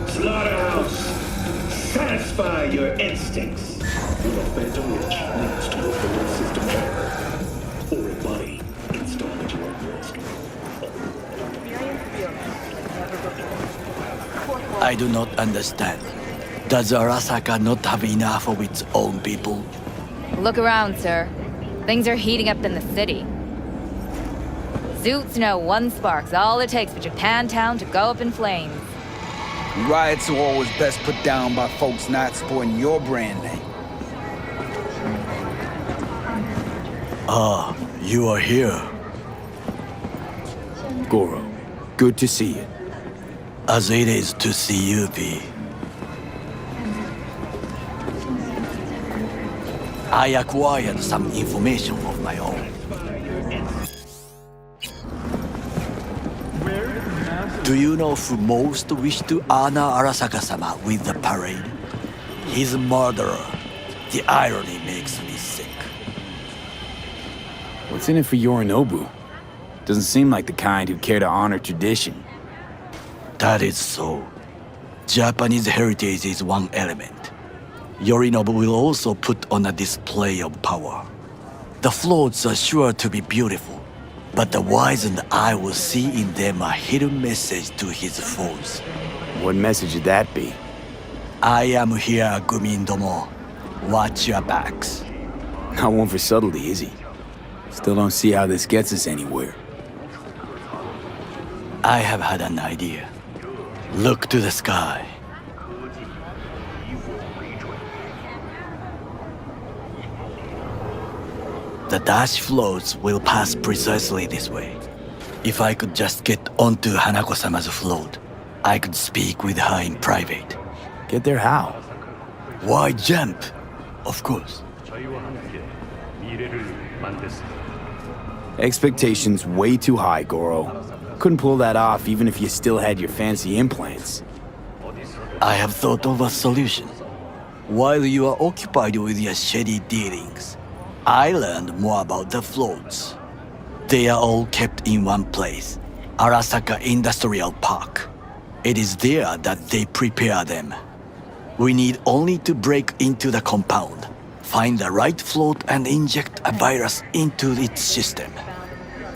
Slaughterhouse! Satisfy your instincts! Your phantom witch needs to look the whole system over. Or a body installed at your risk. I do not understand. Does Arasaka not have enough of its own people? Look around, sir. Things are heating up in the city. Zoots know one spark's all it takes for Japantown to go up in flames. Riots are always best put down by folks not sporting your brand name. Ah, you are here. Goro, good to see you. As it is to see you, V. I acquired some information of my own. Do you know who most wished to honor Arasaka-sama with the parade? His murderer. The irony makes me sick. What's in it for Yorinobu? Doesn't seem like the kind who care to honor tradition. That is so. Japanese heritage is one element. Yorinobu will also put on a display of power. The floats are sure to be beautiful, but the wizened eye will see in them a hidden message to his foes. What message would that be? I am here, Gumindomo. Watch your backs. Not one for subtlety, is he? Still don't see how this gets us anywhere. I have had an idea. Look to the sky. The dash floats will pass precisely this way. If I could just get onto Hanako-sama's float, I could speak with her in private. Get there how? Why jump? Of course. Expectations way too high, Goro. Couldn't pull that off even if you still had your fancy implants. I have thought of a solution. While you are occupied with your shady dealings, I learned more about the floats. They are all kept in one place, Arasaka Industrial Park. It is there that they prepare them. We need only to break into the compound, find the right float and inject a virus into its system.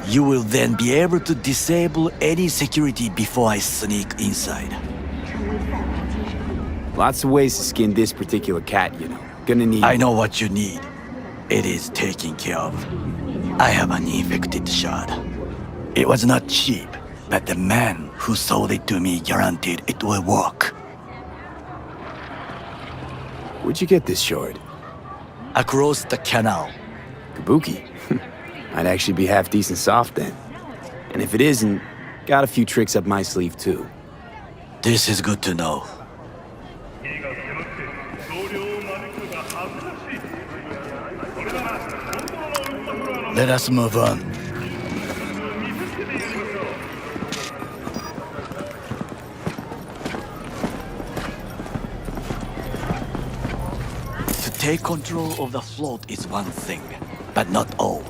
You will then be able to disable any security before I sneak inside. Lots of ways to skin this particular cat, you know. Gonna need... I know what you need. It is taken care of. I have an infected shard. It was not cheap, but the man who sold it to me guaranteed it will work. Where'd you get this shard? Across the canal. Kabuki. Might actually be half decent soft then. And if it isn't, got a few tricks up my sleeve too. This is good to know. Let us move on. To take control of the float is one thing, but not all.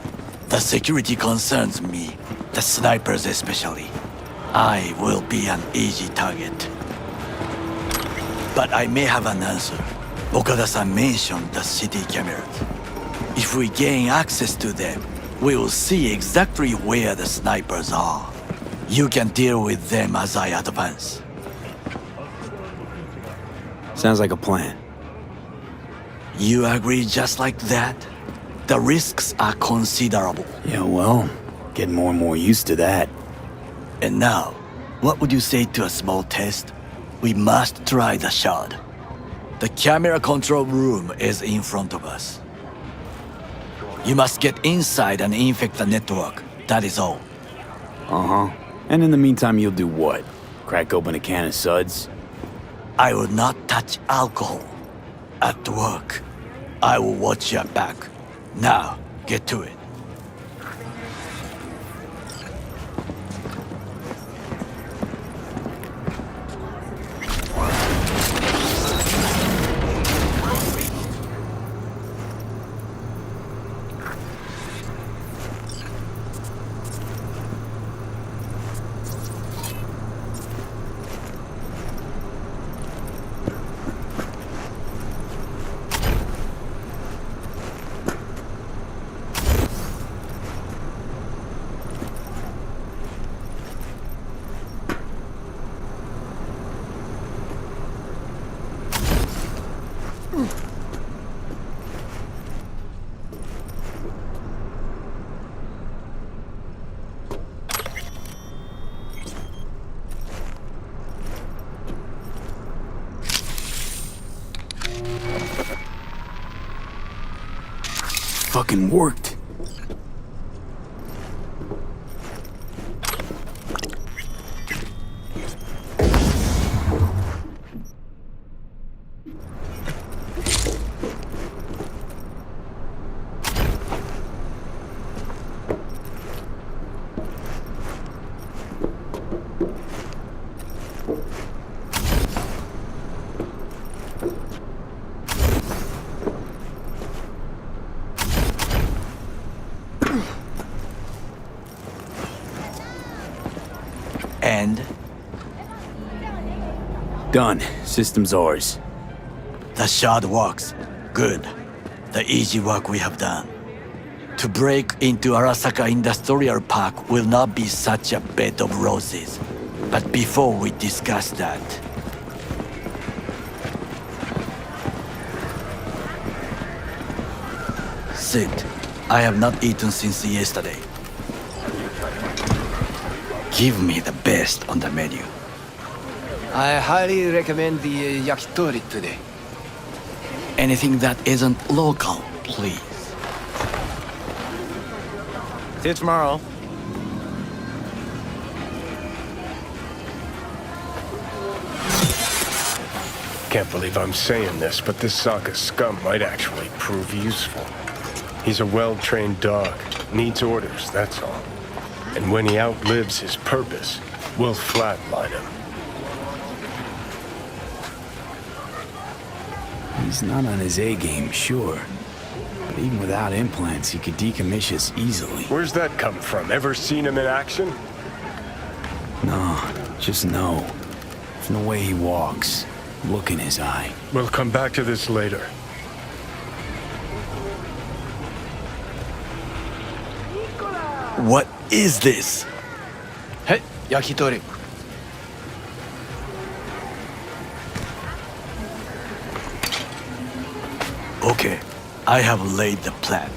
The security concerns me, the snipers especially. I will be an easy target. But I may have an answer. Okada-san mentioned the city cameras. If we gain access to them, we will see exactly where the snipers are. You can deal with them as I advance. Sounds like a plan. You agree just like that? The risks are considerable. Yeah, well, getting more and more used to that. And now, what would you say to a small test? We must try the shard. The camera control room is in front of us. You must get inside and infect the network. That is all. Uh-huh. And in the meantime, you'll do what? Crack open a can of suds? I will not touch alcohol. At work, I will watch your back. Now, get to it. Fucking worked. And Done. System's ours. the shard works. Good. The easy work we have done. To break into Arasaka Industrial Park will not be such a bed of roses. But before we discuss that, sit. I have not eaten since yesterday. Give me the best on the menu. I highly recommend the yakitori today. Anything that isn't local, please. See you tomorrow. Can't believe I'm saying this, but this Sokka scum might actually prove useful. He's a well-trained dog. Needs orders, that's all. And when he outlives his purpose, we'll flatline him. He's not on his A-game, sure. But even without implants, he could decommission us easily. Where's that come from? Ever seen him in action? No, just no. From the way he walks, look in his eye. We'll come back to this later. What is this? Hey, yakitori. Okay, I have laid the plan.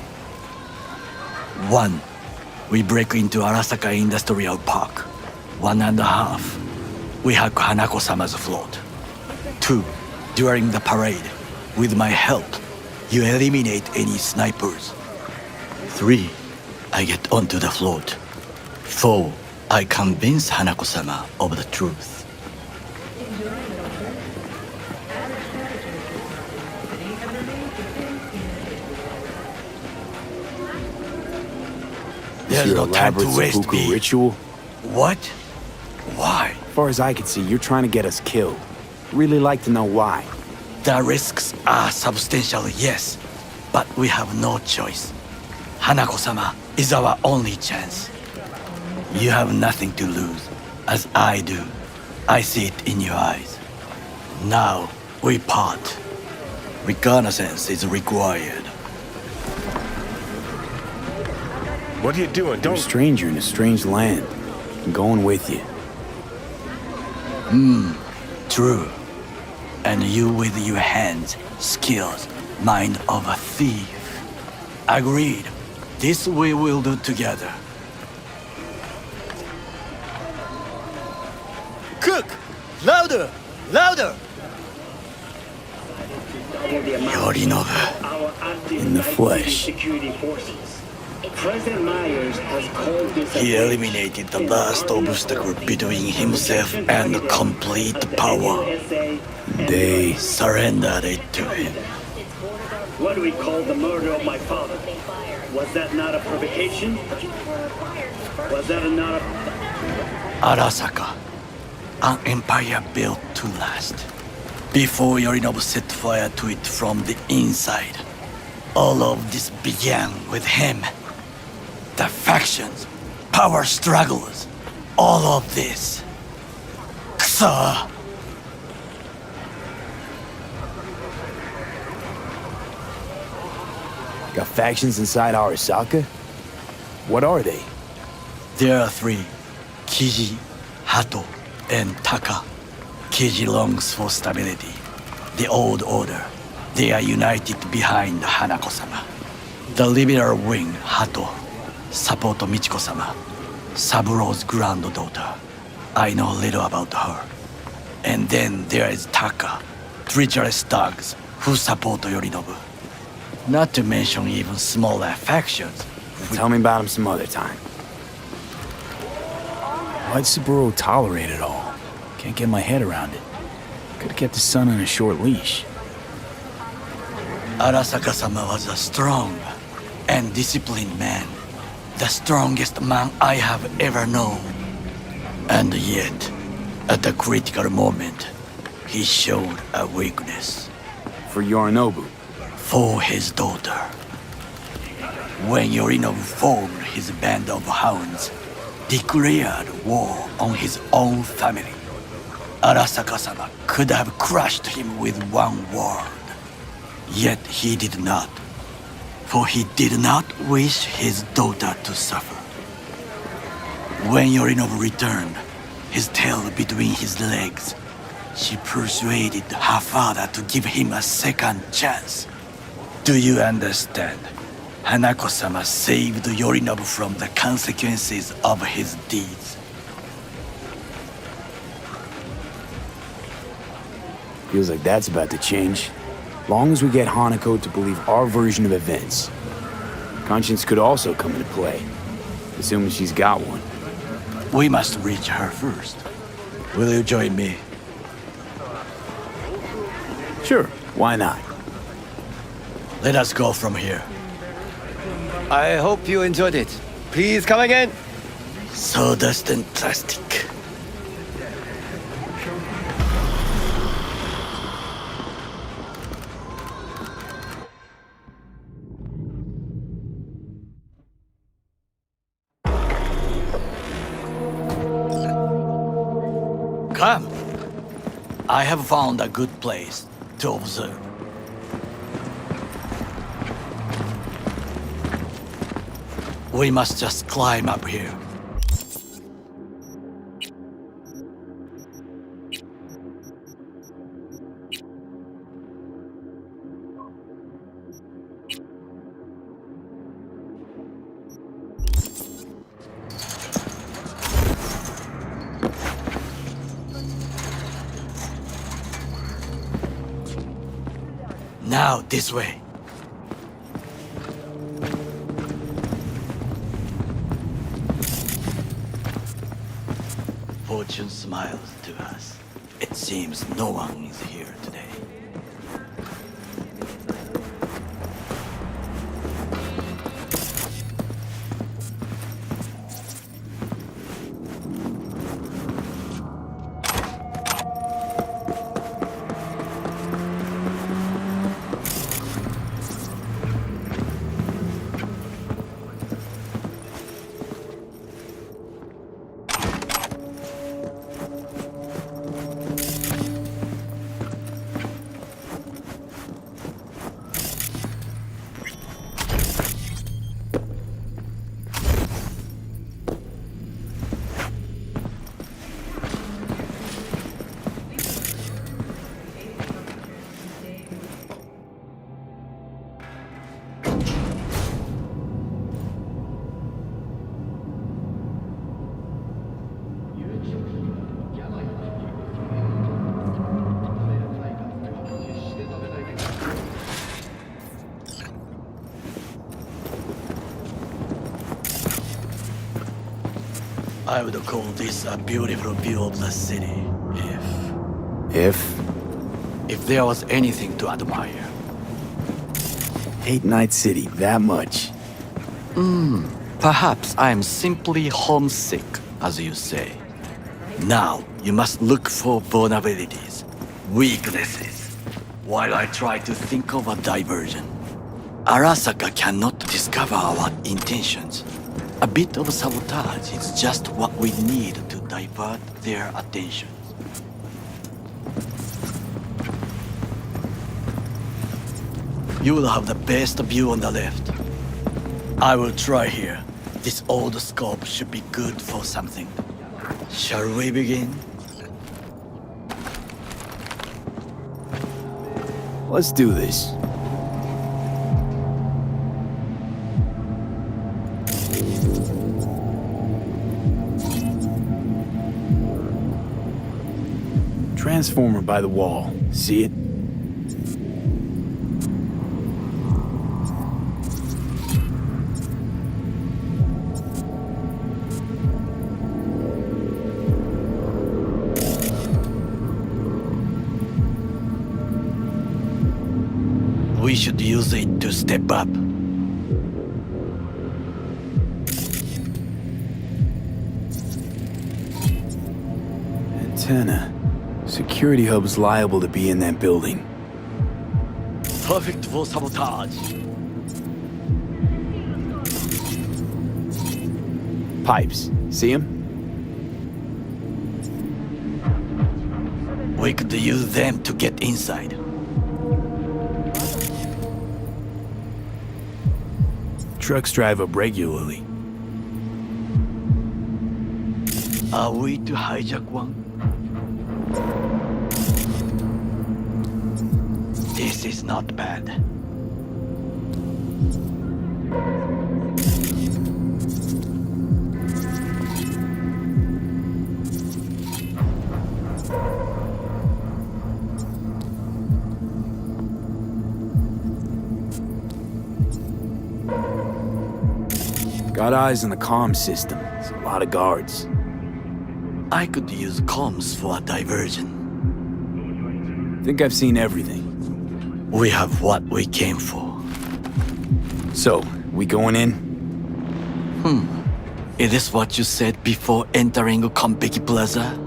1. We break into Arasaka Industrial Park. 1.5. We hack Hanako-sama's float. 2. During the parade, with my help, you eliminate any snipers. 3. I get onto the float. 4. I convince Hanako-sama of the truth. There's Your no time to elaborate waste, seppuku B. ritual? What? Why? As far as I can see, you're trying to get us killed. Really like to know why. The risks are substantial, yes, but we have no choice. Hanako-sama is our only chance. You have nothing to lose, as I do. I see it in your eyes. Now, we part. Reconnaissance is required. What are you doing? You're a Don't... stranger in a strange land. I'm going with you. True. And you with your hands, skills, mind of a thief. Agreed. This we will do together. Cook! Louder! Louder! Yorinobu, in the flesh. Security forces. President Myers has called this He eliminated the last obstacle between himself and complete power. They Surrendered it to him. What do we call the murder of my father? Was that not a provocation? Was that not a... Arasaka, an empire built to last. Before Yorinobu set fire to it from the inside, all of this began with him. The factions, power struggles, all of this. Kusa! got factions inside Arasaka? What are they? There are three: Kiji, Hato, and Taka. Kiji longs for stability. The old order. They are united behind Hanako-sama. The liberal wing, Hato, support Michiko-sama, Saburo's granddaughter. I know little about her. And then there is Taka, treacherous thugs who support Yorinobu. Not to mention even smaller factions. Tell me about him some other time. Why'd Saburo tolerate it all? Can't get my head around it. Could've kept his son on a short leash. Arasaka-sama was a strong and disciplined man. The strongest man I have ever known. And yet, at the critical moment, he showed a weakness. For Yorinobu. For his daughter. When Yorinobu formed his band of hounds, declared war on his own family, Arasaka-sama could have crushed him with one word. Yet he did not. For he did not wish his daughter to suffer. When Yorinobu returned, his tail between his legs, she persuaded her father to give him a second chance. Do you understand? Hanako-sama saved Yorinobu from the consequences of his deeds. Feels like that's about to change. Long as we get Hanako to believe our version of events. Conscience could also come into play, assuming she's got one. We must reach her first. Will you join me? Sure, why not? Let us go from here. I hope you enjoyed it. Please come again. Sawdust and plastic. Come. I have found a good place to observe. We must just climb up here. Now, this way. Fortune smiles to us. It seems no one is here today. I would call this a beautiful view of the city if there was anything to admire. Hate Night City that much. Perhaps I am simply homesick, as you say. Now, you must look for vulnerabilities, weaknesses, while I try to think of a diversion. Arasaka cannot discover our intentions. A bit of sabotage is just what we need to divert their attention. You will have the best view on the left. I will try here. This old scope should be good for something. Shall we begin? Let's do this. Transformer by the wall. See it? We should use it to step up. Antenna. Security hub's liable to be in that building. Perfect for sabotage. Pipes. See them? We could use them to get inside. Trucks drive up regularly. Are we to hijack one? This is not bad. Got eyes on the comm system. There's a lot of guards. I could use comms for a diversion. Think I've seen everything. We have what we came for. So, we going in? Is this what you said before entering Konpeki Plaza?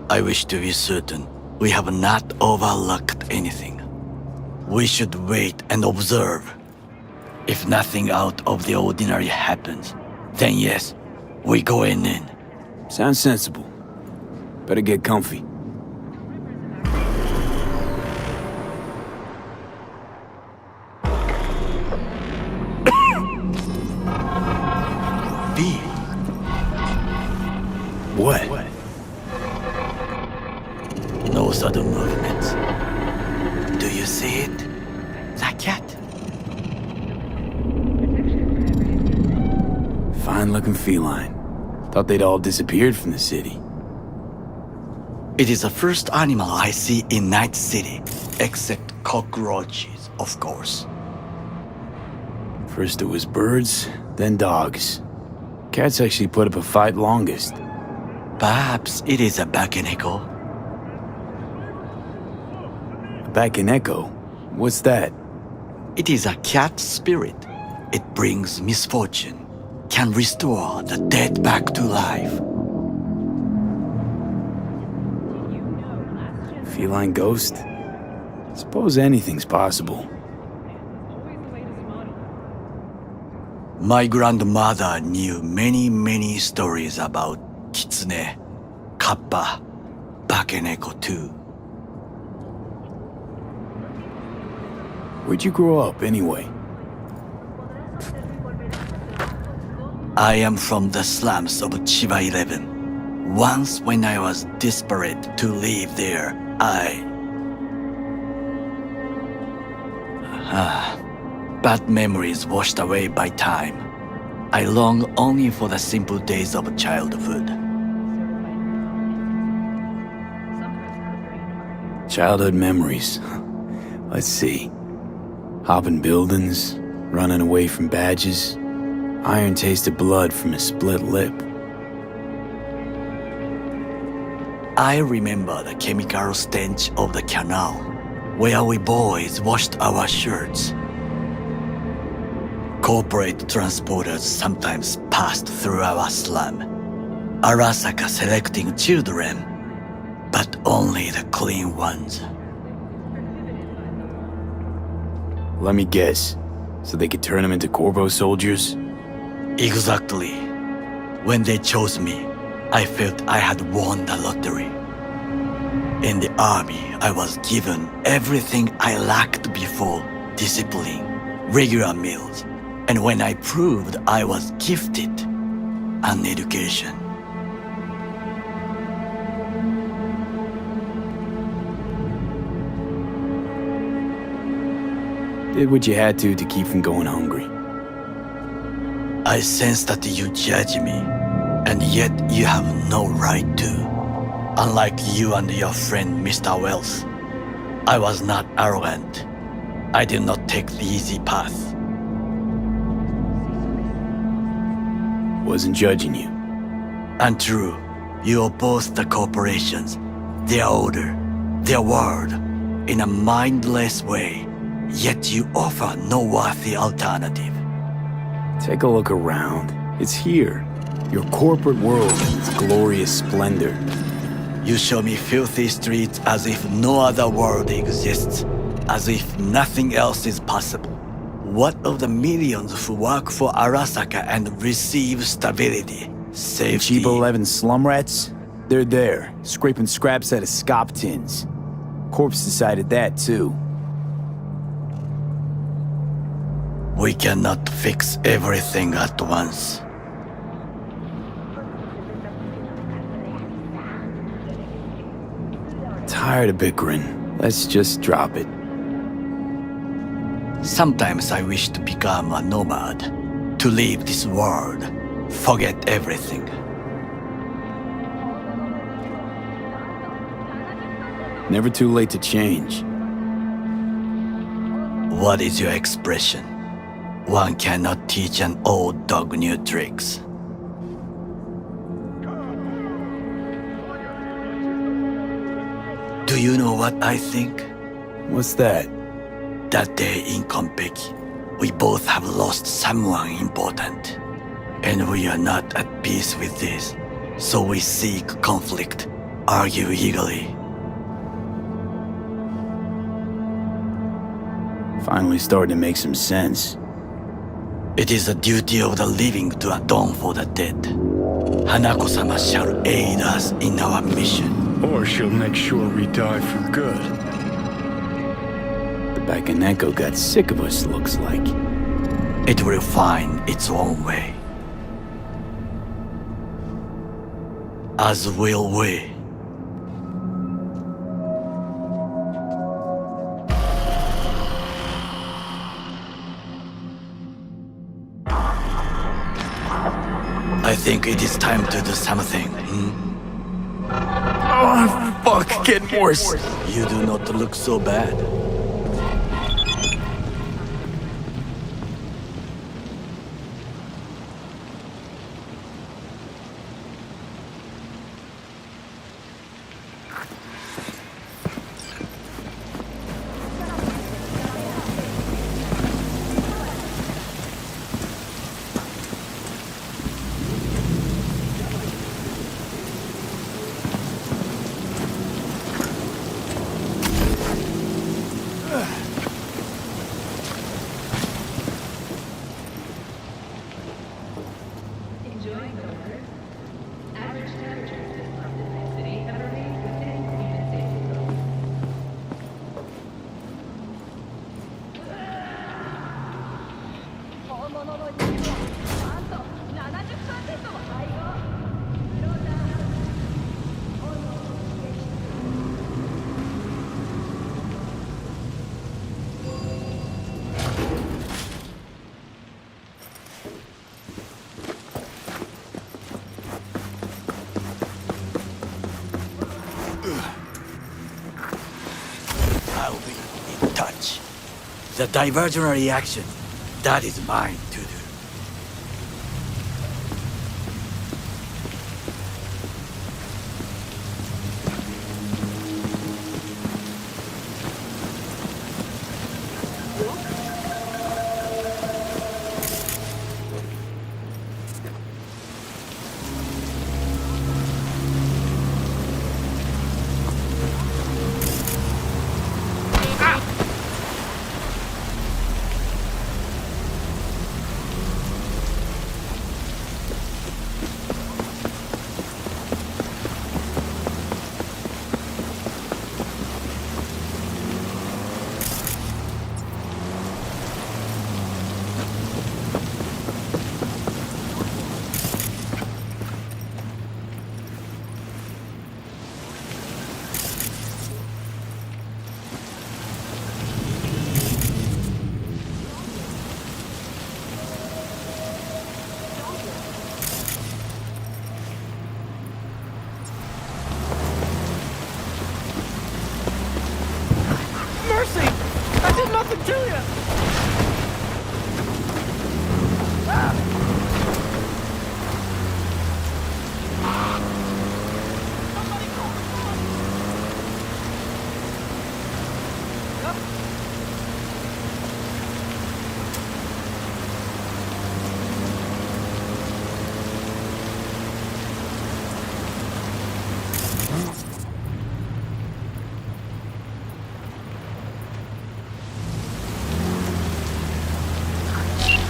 I wish to be certain we have not overlooked anything. We should wait and observe. If nothing out of the ordinary happens, then yes, we going in. Sounds sensible. Better get comfy. B. What? No sudden movements. Do you see it? The cat. Fine-looking feline. Thought they'd all disappeared from the city. It is the first animal I see in Night City, except cockroaches, of course. First it was birds, then dogs. Cats actually put up a fight longest. Perhaps it is a bakeneko. Back in Echo? What's that? It is a cat spirit. It brings misfortune, can restore the dead back to life. Feline ghost? Suppose anything's possible. My grandmother knew many stories about kitsune, kappa, bakeneko too. Where'd you grow up, anyway? I am from the slums of Chiba 11. Once when I was desperate to live there, bad memories washed away by time. I long only for the simple days of childhood. Childhood memories. Let's see. Hopping buildings, running away from badges, iron taste of blood from a split lip. I remember the chemical stench of the canal, where we boys washed our shirts. Corporate transporters sometimes passed through our slum, Arasaka selecting children, but only the clean ones. Let me guess. So they could turn them into Corvo soldiers? Exactly. When they chose me, I felt I had won the lottery. In the army, I was given everything I lacked before: discipline, regular meals, and when I proved I was gifted, an education. Did what you had to keep from going hungry. I sense that you judge me, and yet you have no right to. Unlike you and your friend Mr. Wells, I was not arrogant. I did not take the easy path. Wasn't judging you. Untrue, you oppose the corporations, their order, their word, in a mindless way, yet you offer no worthy alternative. Take a look around. It's here. Your corporate world in its glorious splendor. You show me filthy streets as if no other world exists, as if nothing else is possible. What of the millions who work for Arasaka and receive stability, safety? Cheap 11 slum rats? They're there, scraping scraps out of scop tins. Corpse decided that too. We cannot fix everything at once. Tired of bickering. Let's just drop it. Sometimes I wish to become a nomad, to leave this world, forget everything. Never too late to change. What is your expression? One cannot teach an old dog new tricks. Do you know what I think? What's that? That day in Konpeki, we both have lost someone important. And we are not at peace with this, so we seek conflict, argue eagerly. Finally starting to make some sense. It is the duty of the living to atone for the dead. Hanako-sama shall aid us in our mission. Or she'll make sure we die for good. The Bakaneko got sick of us, looks like. It will find its own way. As will we. I think it is time to do something. Oh, fuck, getting worse. You do not look so bad. I'll be in touch. The diversionary action, that is mine to do.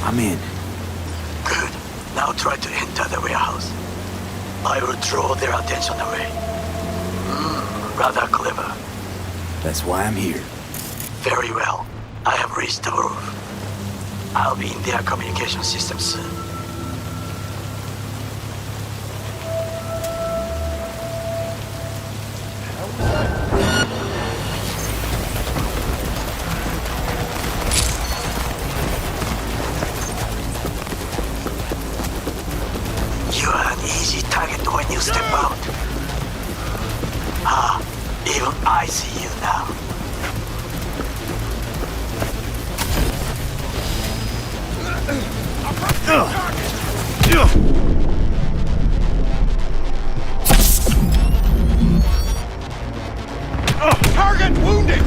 I'm in. Good. Now try to enter the warehouse. I will draw their attention away. Rather clever. That's why I'm here. Very well. I have reached the roof. I'll be in their communication system soon. You are an easy target when you step out. Even I see you now. Target wounded!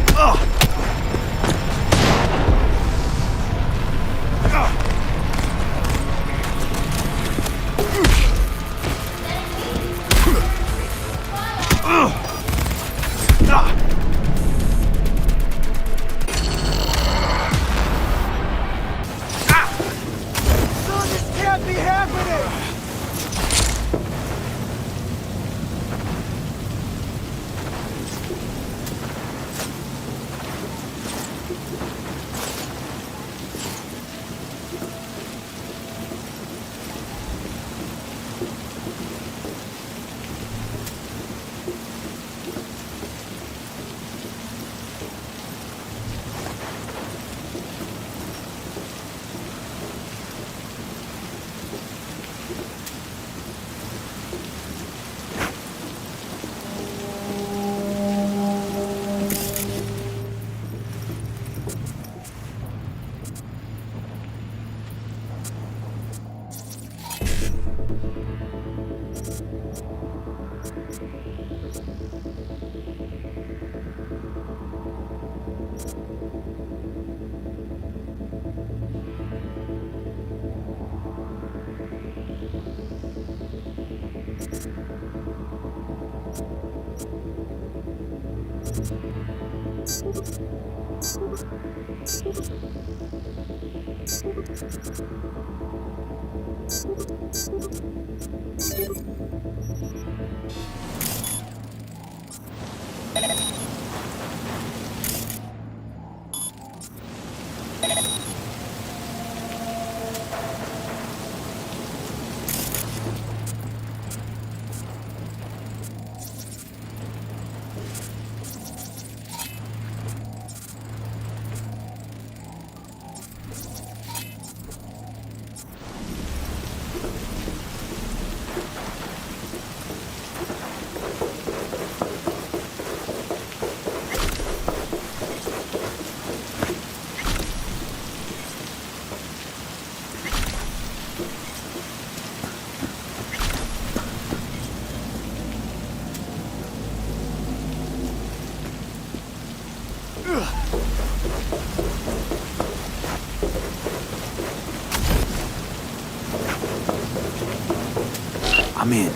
I'm in.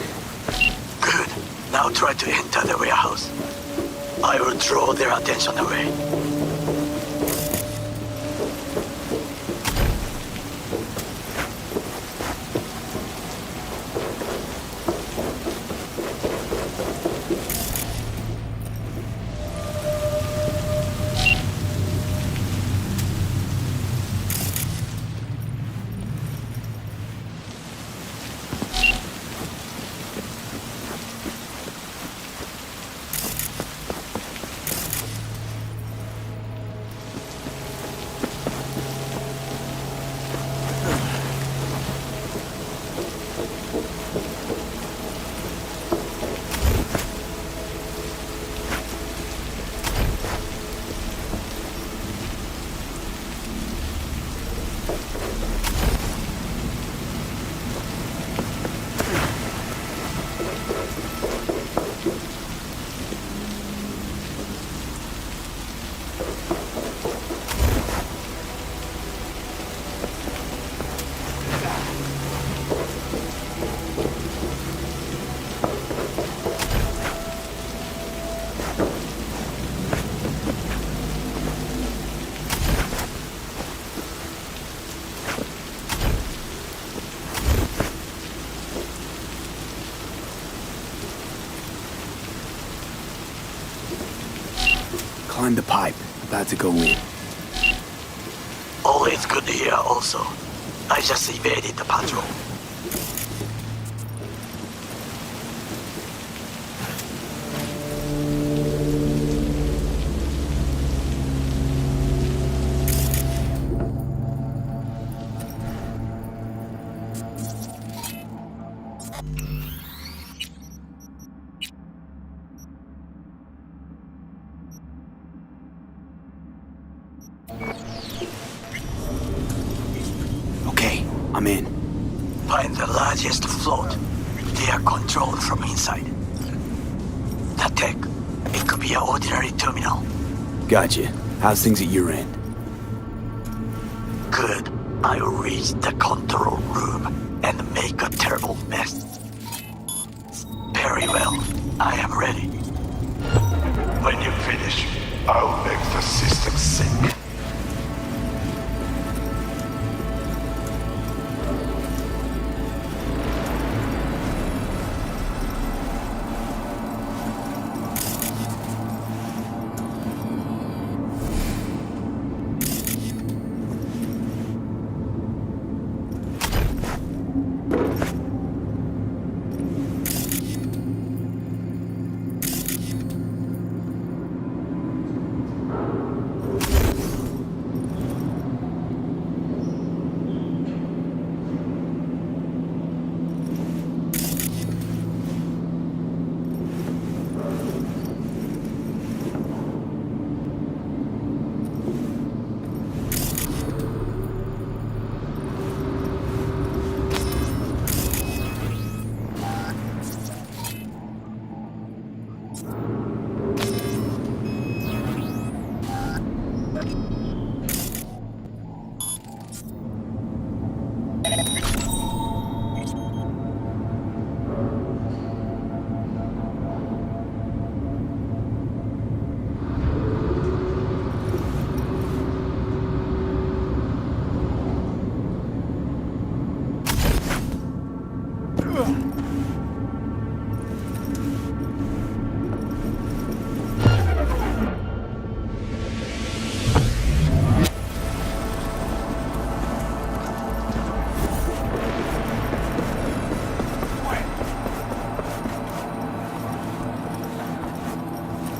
Good. Now try to enter the warehouse. I will draw their attention away. behind the pipe, about to go in. Always good here also. I just evaded the patrol. Okay, I'm in. Find the largest float. They are controlled from inside. The tech. It could be an ordinary terminal. Gotcha. How's things at your end? Good. I'll reach the control room and make a terrible mess. Very well. I am ready. When you finish, I'll make the system sink.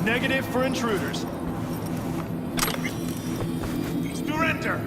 Negative for intruders. Surrender!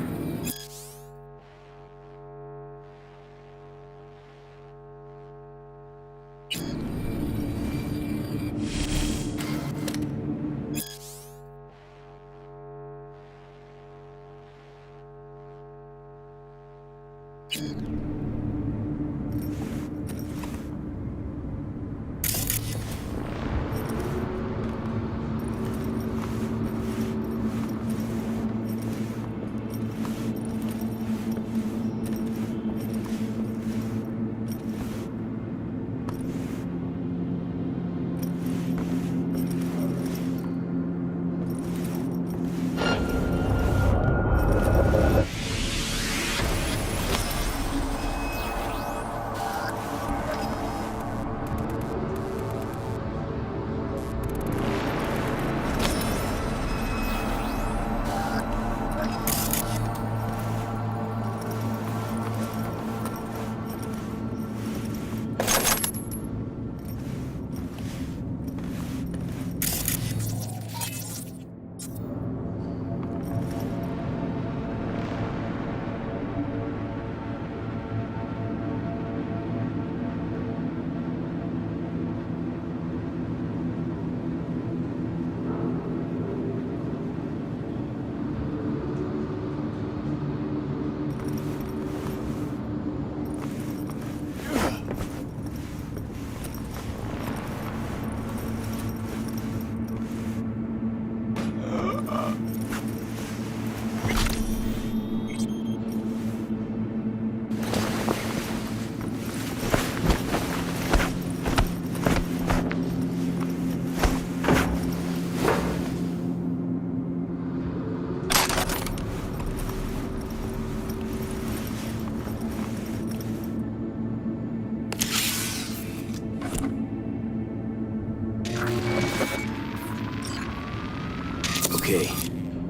Okay.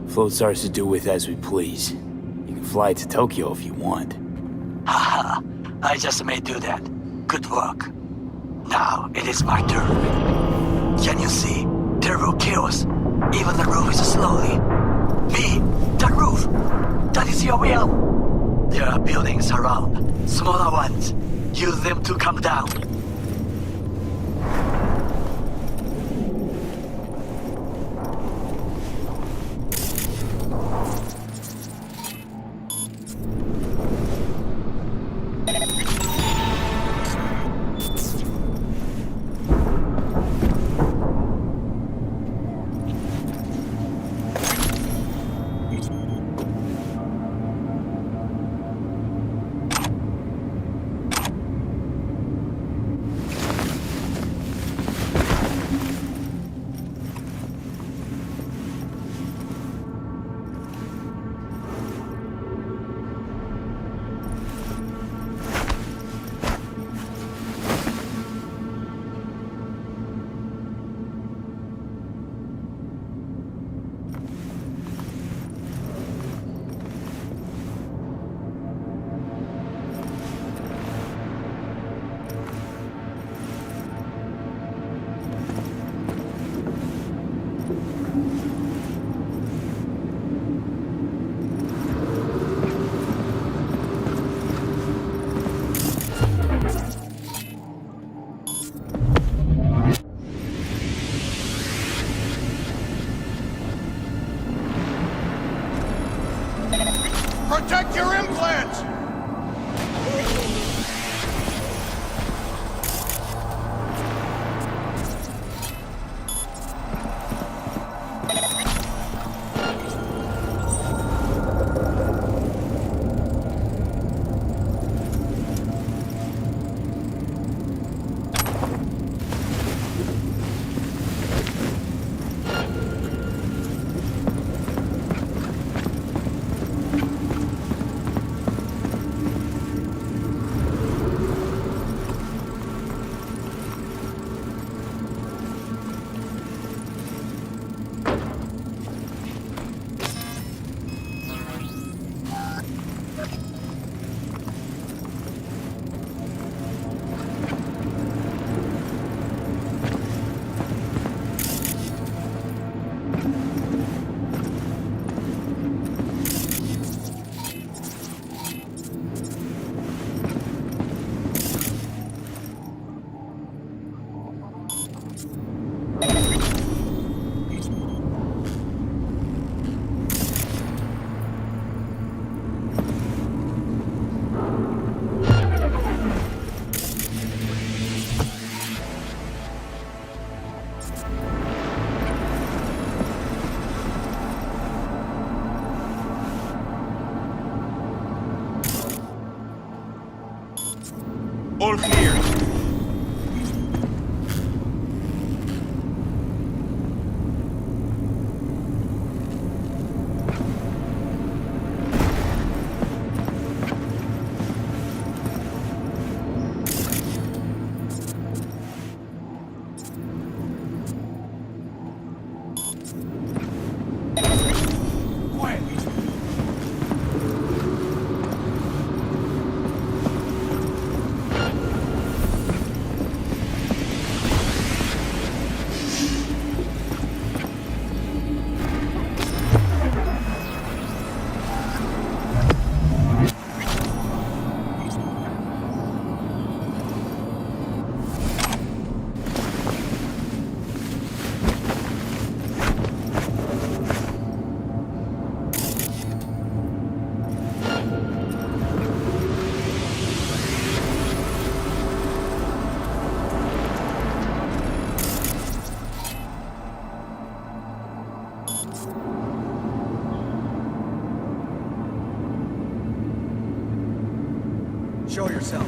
Float starts to do with as we please. You can fly to Tokyo if you want. Haha, I just may do that. Good work. Now it is my turn. Can you see? Terrible chaos. Even the roof is slowly. Me, the roof. That is your will. There are buildings around, smaller ones. Use them to come down. Protect your implants! All clear. Show yourself.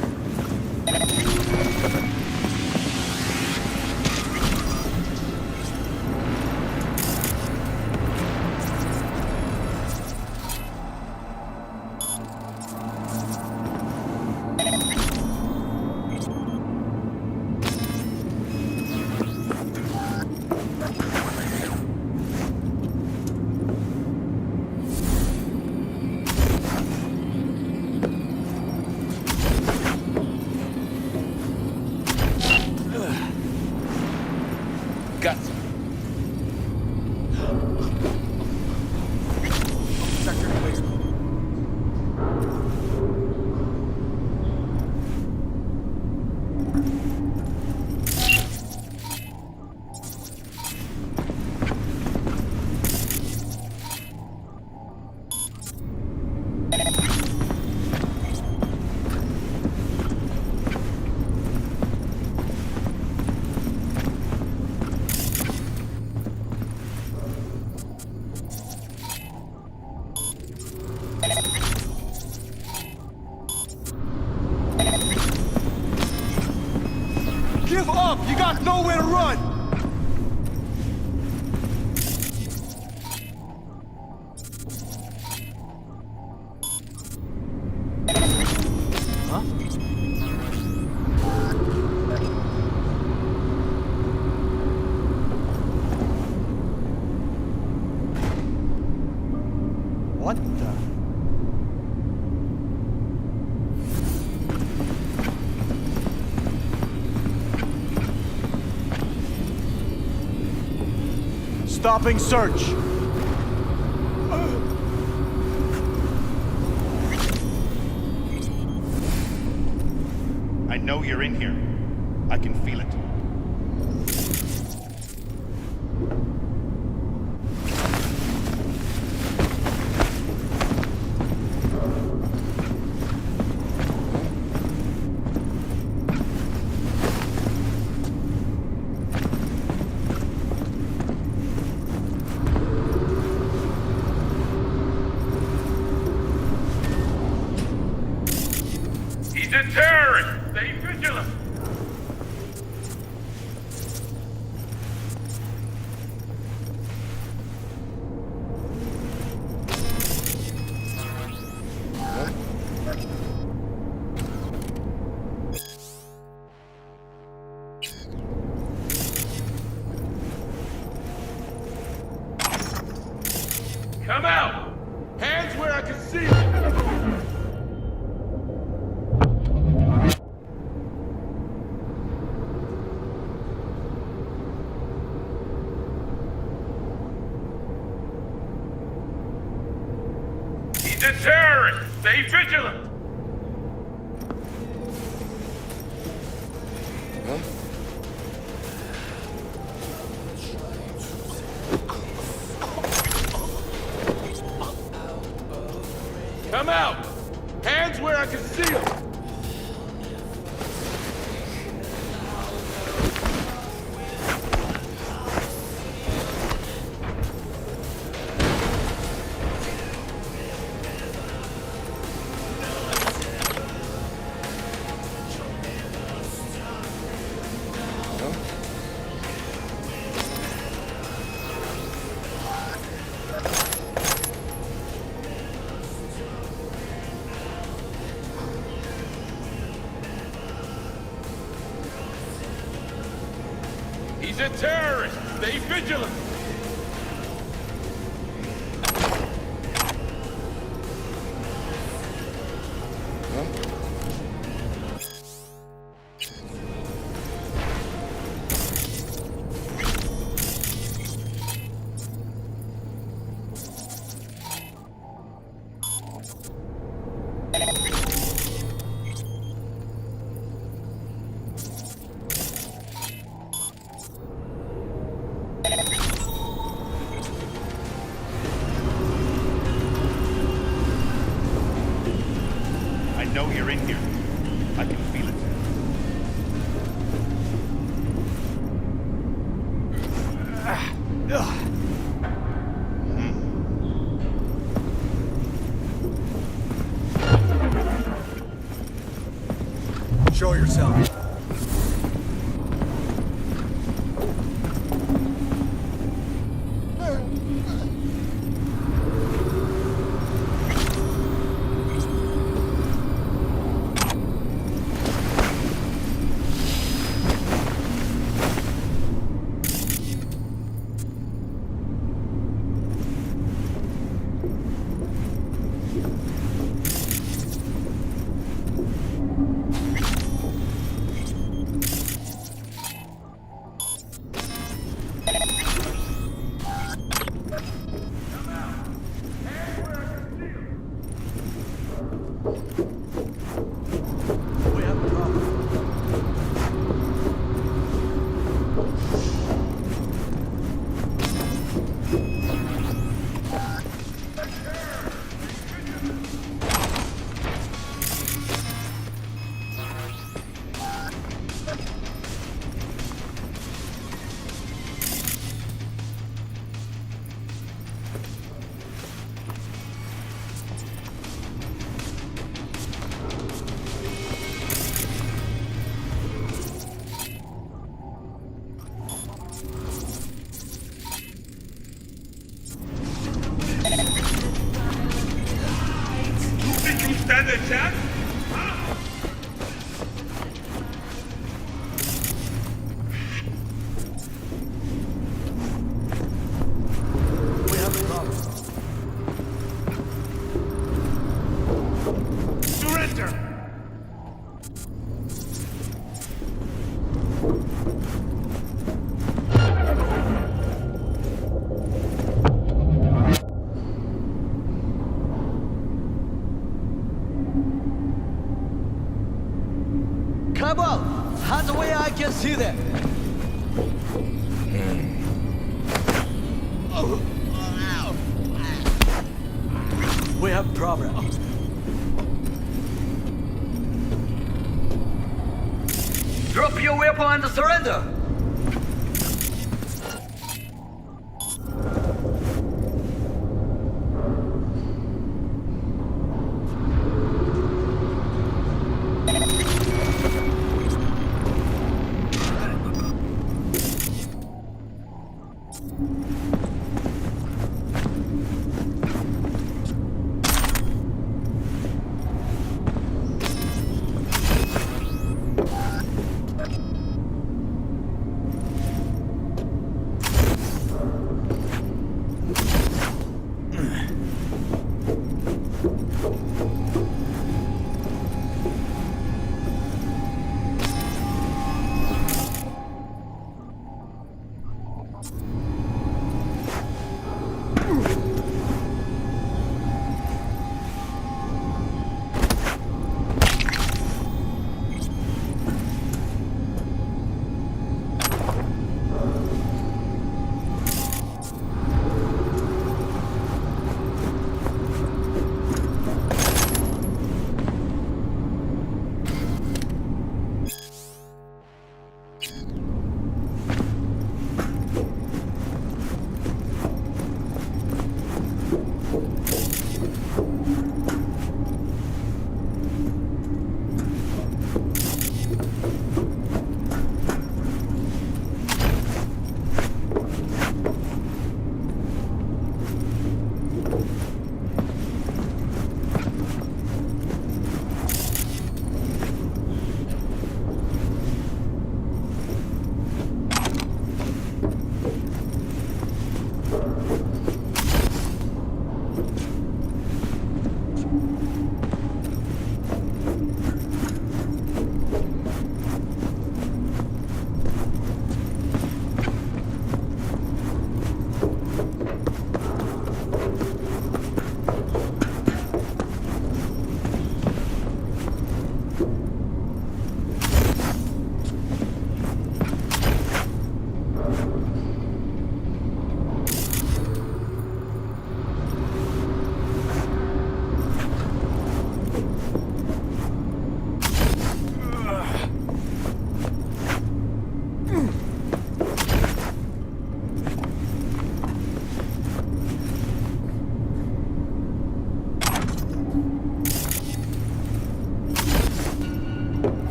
Move up! You got nowhere to run! What the? Stopping search! I know you're in here. I can feel it. He's a terrorist! Stay vigilant! Come out! Hands where I can see you! He's a terrorist! Stay vigilant! Come out! Hands where I can see them! He's a terrorist! Stay vigilant! I know you're in here. I can feel it. Show yourself. laser! Come on! Hands where I can see them! We have problem. Drop your weapon and surrender!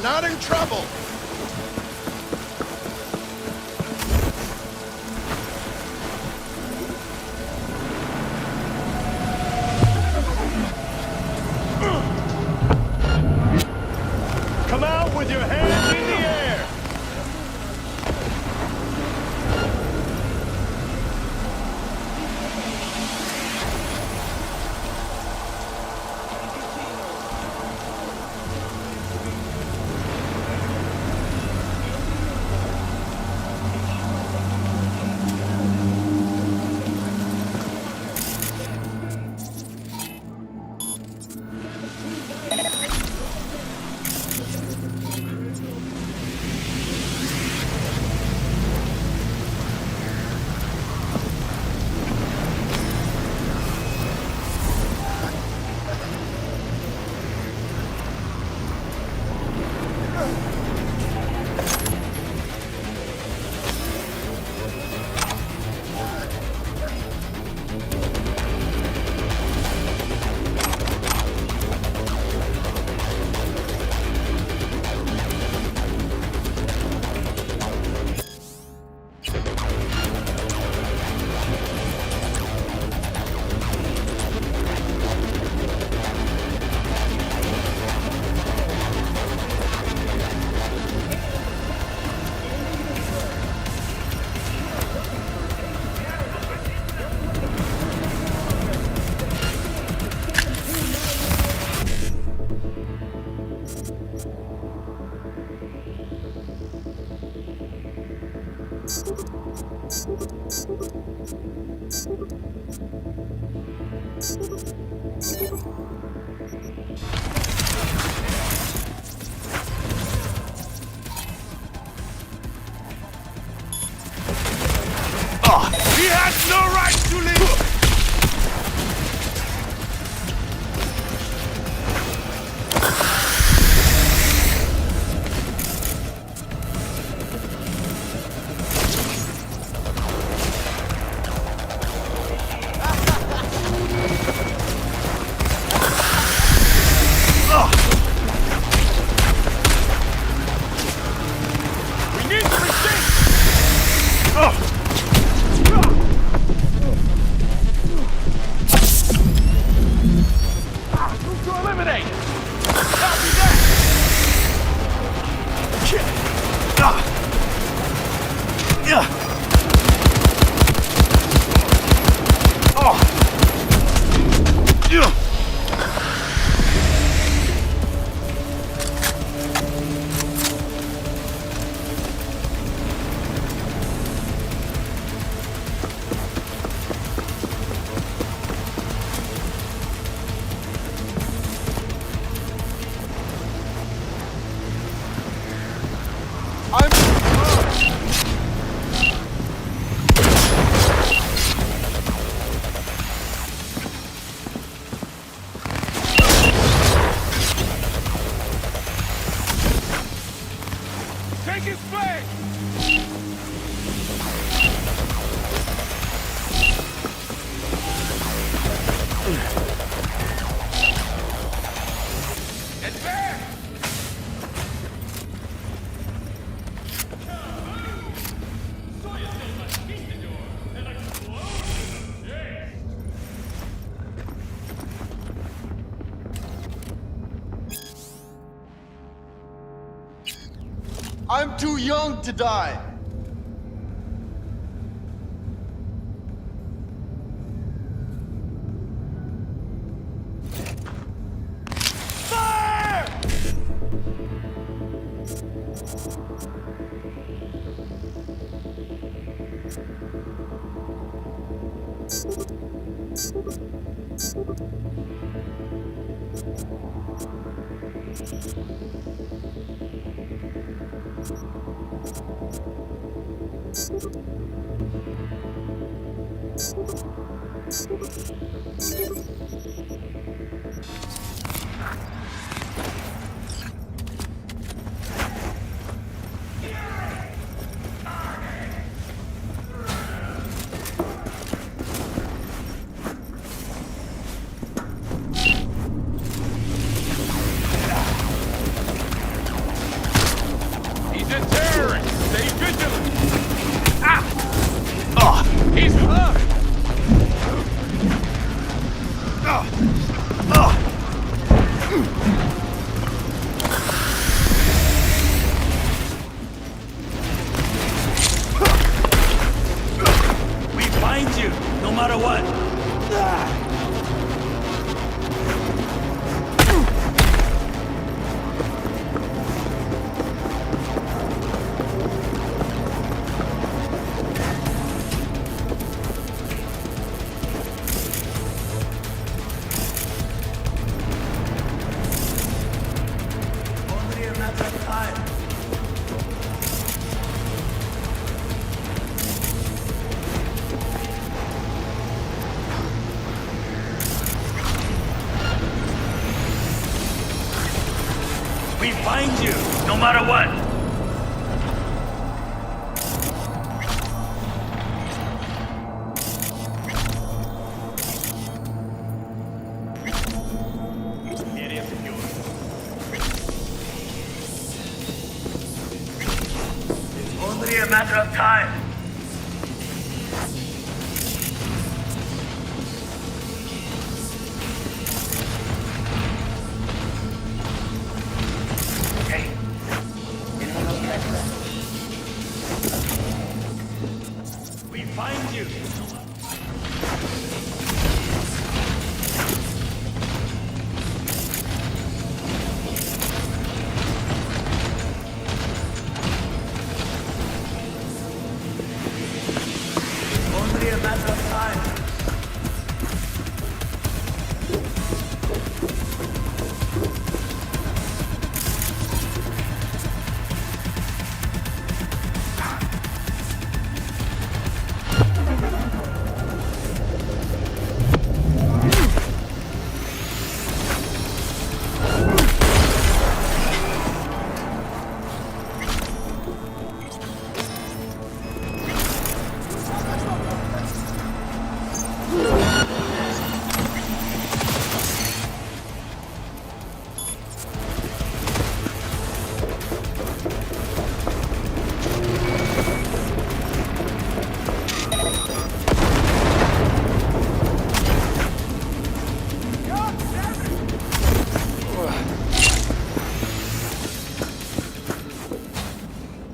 not in trouble. Come out with your hands in the air! He has no right to leave! We need to resist! To eliminate! Copy that! Take his place! Advance! I'm too young to die. Fire! We find you, no matter what. Area secure. It's only a matter of time. Find you. Only a matter of time.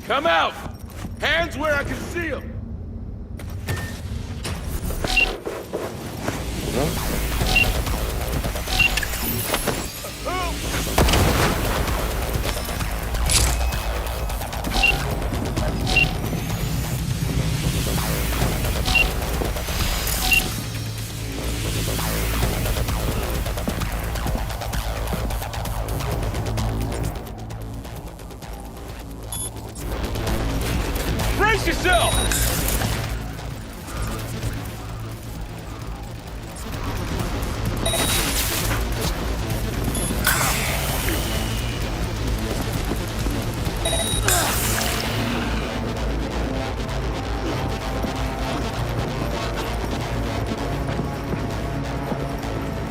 Come out! Hands where I can see them! Brace yourself!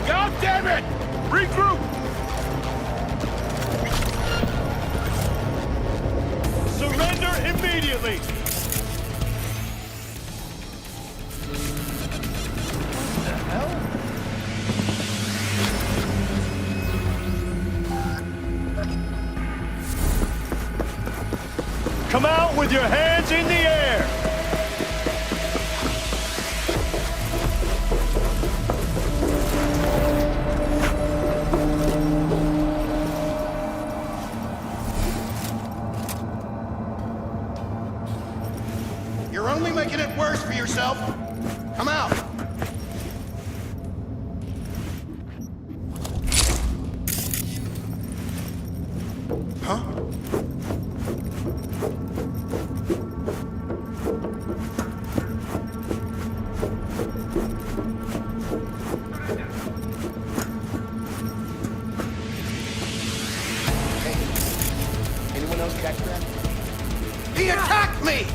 God damn it! Regroup! Surrender immediately! Come out with your hands in the air! You're only making it worse for yourself. Come out. Huh? Anyone else catch that? He attacked me!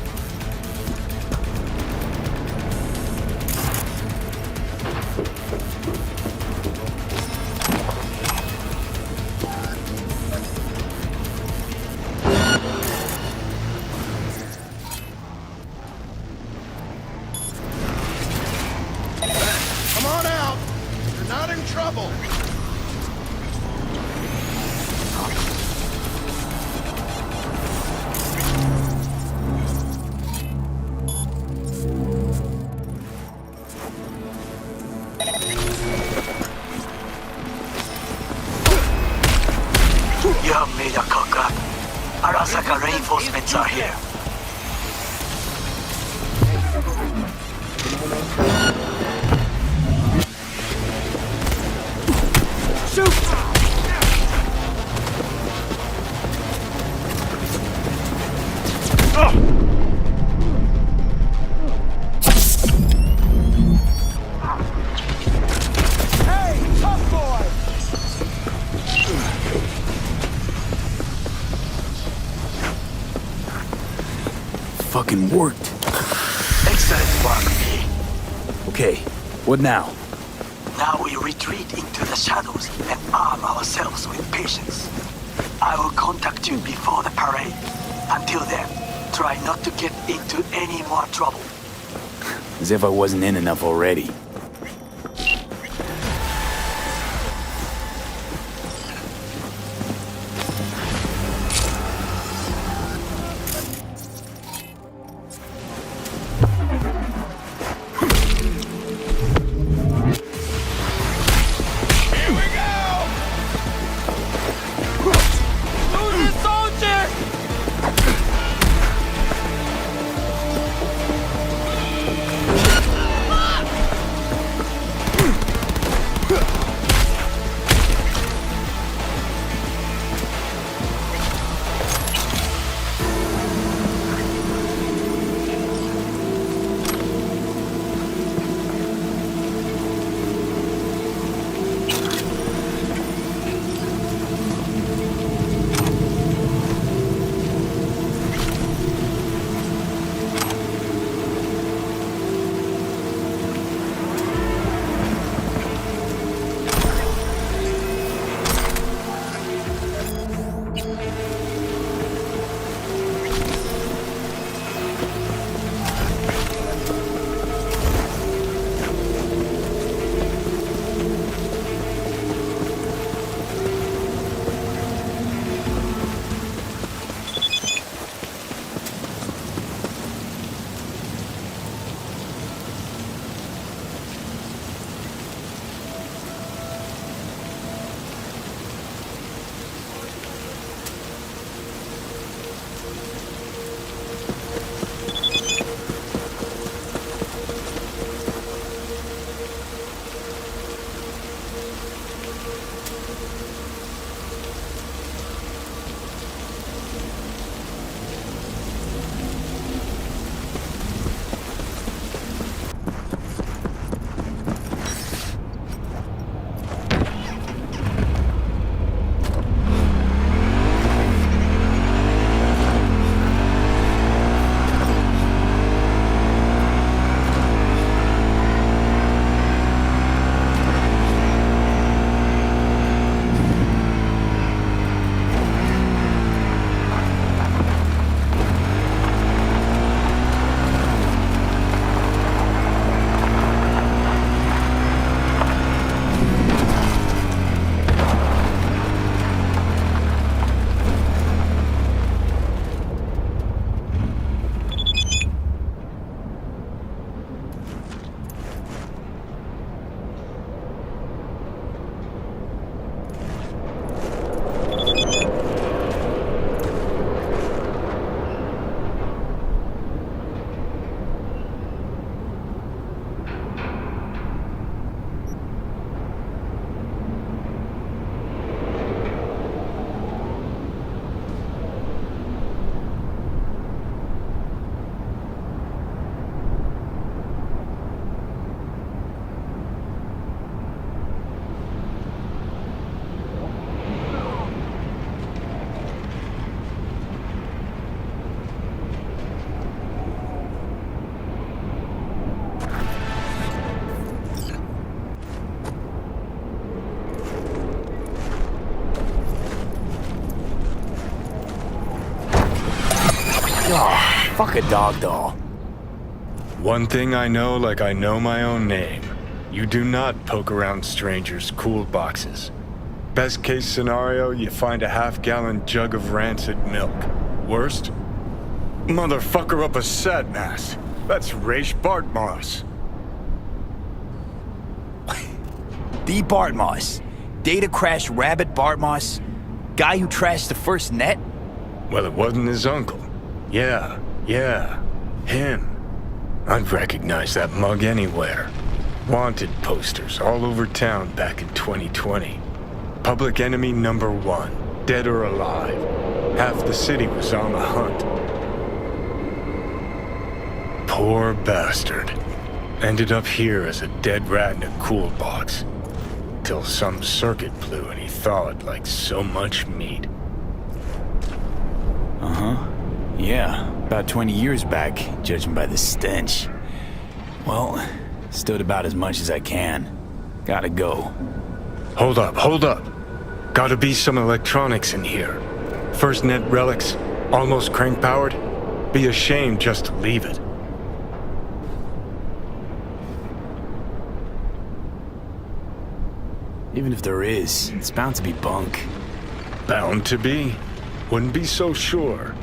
Come on out! You're not in trouble! You have made a cock up. Arasaka reinforcements are here. Hey, tough boy! fucking worked. Excellent work, V. Okay, what now? Now we retreat into the shadows and arm ourselves with patience. I will contact you before the parade. Until then, try not to get into any more trouble. As if I wasn't in enough already. Oh, fuck a dog doll. One thing I know like I know my own name. You do not poke around strangers' cool boxes. Best case scenario, you find a half-gallon jug of rancid milk. Worst? Motherfucker up a sat mast. That's Raish Bartmoss. The Bartmoss. Data crash rabbit Bartmoss. Guy who trashed the first net? Well, it wasn't his uncle. Yeah, him. I'd recognize that mug anywhere. Wanted posters all over town back in 2020. Public enemy number 1, dead or alive. Half the city was on the hunt. Poor bastard. Ended up here as a dead rat in a cool box. Till some circuit blew and he thawed like so much meat. Uh-huh. Yeah, about 20 years back, judging by the stench. Well, stood about as much as I can. Gotta go. Hold up, hold up. Gotta be some electronics in here. First net relics, almost crank-powered. Be a shame just to leave it. Even if there is, it's bound to be bunk. Bound to be. Wouldn't be so sure.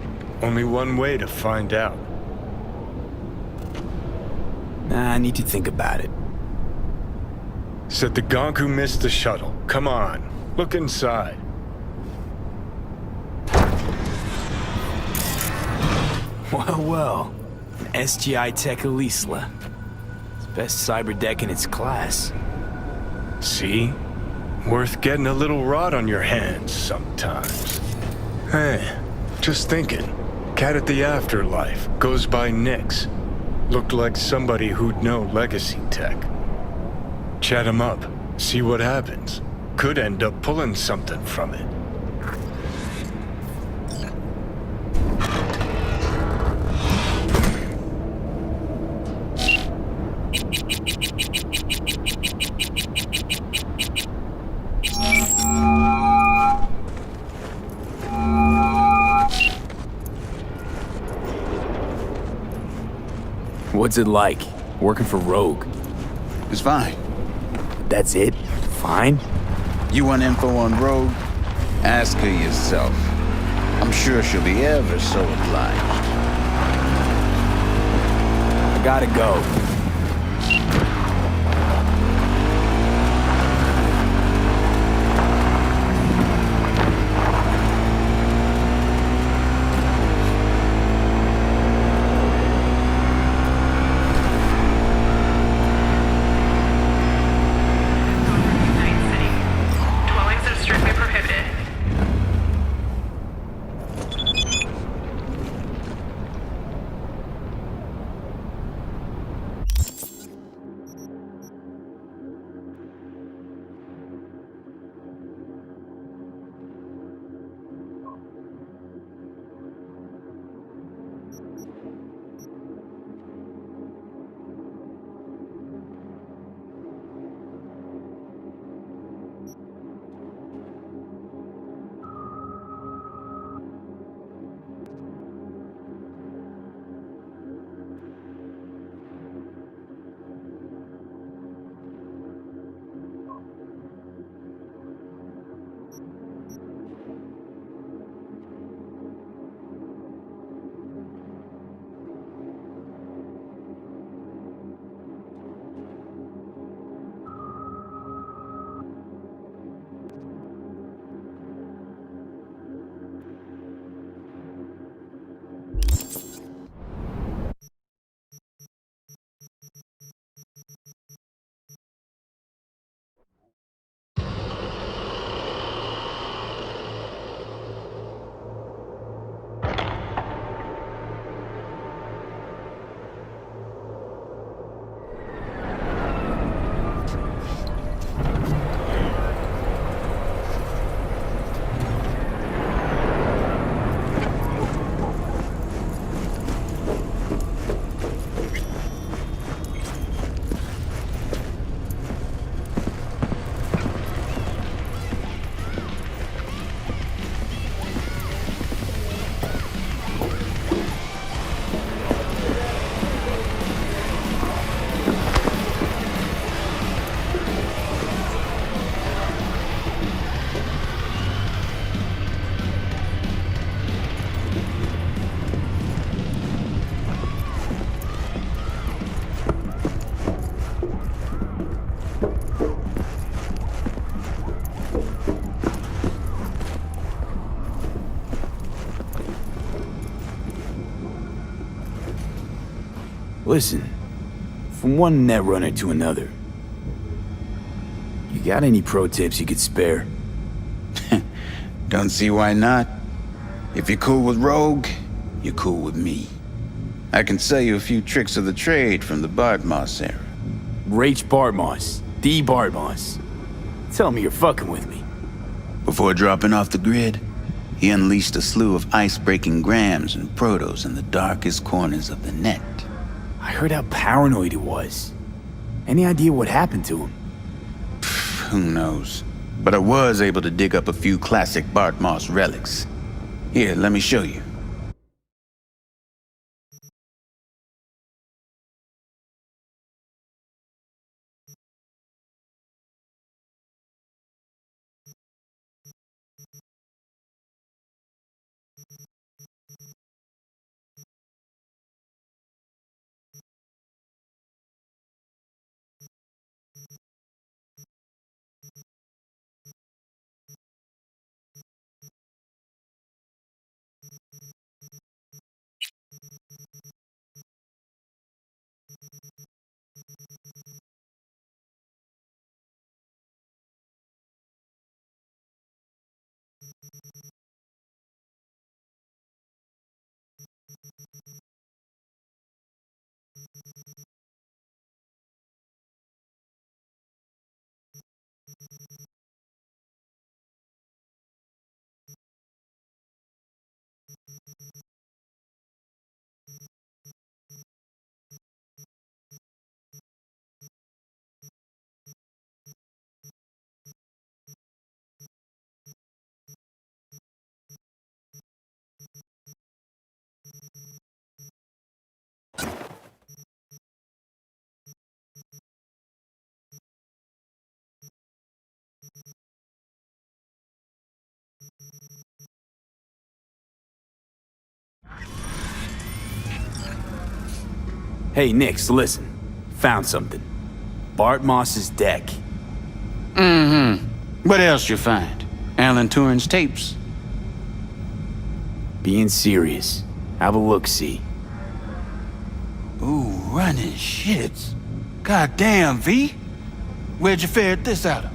Only one way to find out. Nah, I need to think about it. Said the gonk who missed the shuttle. Come on, look inside. Well, well. An SGI Tech Elisla. It's best cyber deck in its class. See? Worth getting a little rot on your hands sometimes. Hey, just thinking. Cat at the Afterlife goes by Nix. Looked like somebody who'd know legacy tech. Chat him up, see what happens. Could end up pulling something from it. What's it like, working for Rogue? It's fine. That's it? Fine? You want info on Rogue? Ask her yourself. I'm sure she'll be ever so obliged. I gotta go. Listen, from one netrunner to another, you got any pro tips you could spare? Don't see why not. If you're cool with Rogue, you're cool with me. I can sell you a few tricks of the trade from the Bartmoss era. Rach Bartmoss, D. Bartmoss. Tell me you're fucking with me. Before dropping off the grid, he unleashed a slew of ice-breaking grams and protos in the darkest corners of the net. I heard how paranoid he was. Any idea what happened to him? Who knows? But I was able to dig up a few classic Bart Moss relics. Here, let me show you. Hey, Nix, listen. Found something. Bart Moss's deck. What else you find? Alan Turing's tapes? Being serious. Have a look-see. Ooh, running shits. Goddamn, V. Where'd you ferret this out of?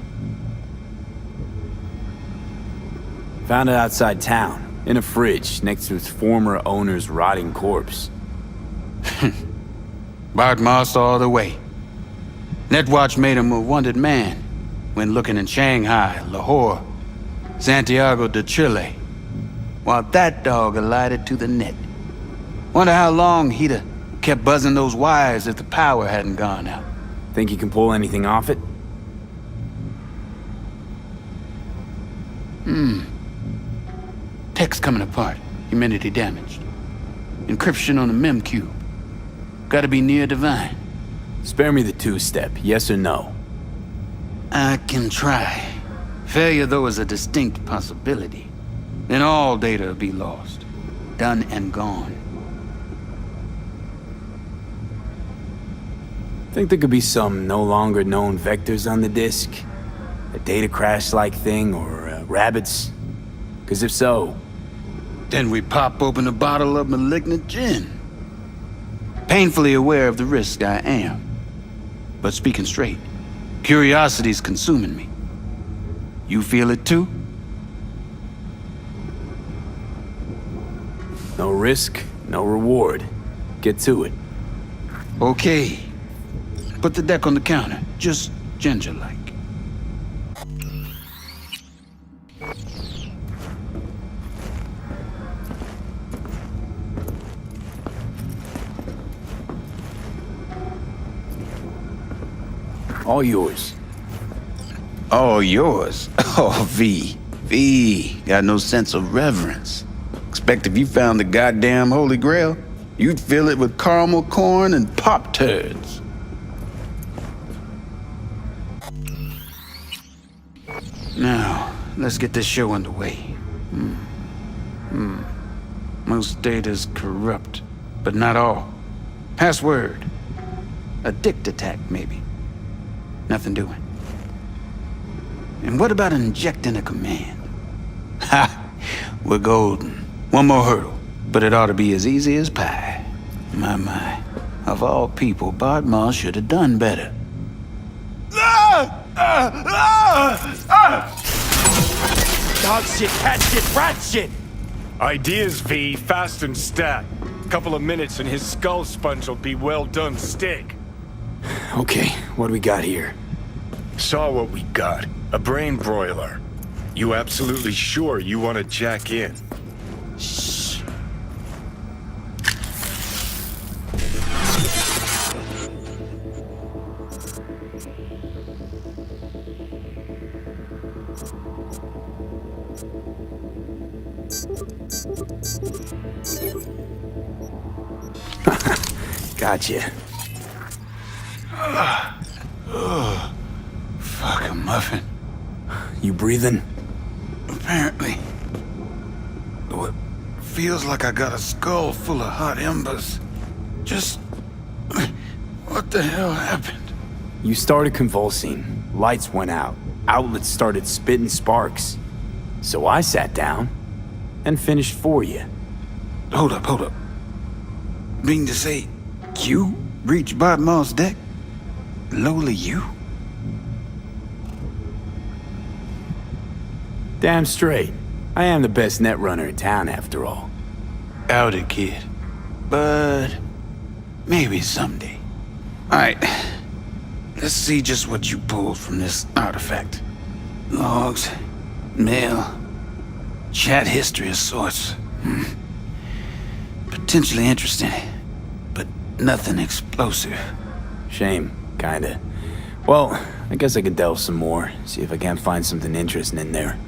Found it outside town, in a fridge, next to its former owner's rotting corpse. Bart Moss all the way. Netwatch made him a wanted man when looking in Shanghai, Lahore, Santiago de Chile, while that dog alighted to the net. Wonder how long he'd have kept buzzing those wires if the power hadn't gone out. Think you can pull anything off it? Text coming apart, humidity damaged. Encryption on the mem cube. Gotta be near divine. Spare me the two-step, yes or no? I can try. Failure, though, is a distinct possibility. Then all data will be lost. Done and gone. Think there could be some no longer known vectors on the disk? A data crash-like thing, or rabbits? Because if so... Then we pop open a bottle of malignant gin. Painfully aware of the risk I am. But speaking straight, curiosity's consuming me. You feel it too? No risk, no reward. Get to it. Okay. Put the deck on the counter, just ginger-like. All yours. All yours? Oh, V. V. Got no sense of reverence. Expect if you found the goddamn Holy Grail, you'd fill it with caramel corn and Pop-Tarts. Now, let's get this show underway. Most data's corrupt, but not all. Password. A dict attack, maybe. Nothing doing. And what about injecting a command? Ha! We're golden. One more hurdle, but it ought to be as easy as pie. My. Of all people, Bart Moss should have done better. Dog shit, cat shit, rat shit! Ideas, V, fast and stat. Couple of minutes and his skull sponge will be well done steak. Okay, what do we got here? Saw what we got. A brain broiler. You absolutely sure you want to jack in? Shh. Gotcha. Fuck a muffin. You breathing? Apparently. Though it feels like I got a skull full of hot embers. Just... what the hell happened? You started convulsing. Lights went out. Outlets started spitting sparks. So I sat down and finished for you. Hold up. Mean to say, you reached Bodmar's deck? Lowly you? Damn straight. I am the best net runner in town, after all. Doubt it, kid. But maybe someday. Alright. Let's see just what you pulled from this artifact. Logs, mail, chat history of sorts. Potentially interesting, but nothing explosive. Shame, kinda. Well, I guess I could delve some more, see if I can't find something interesting in there.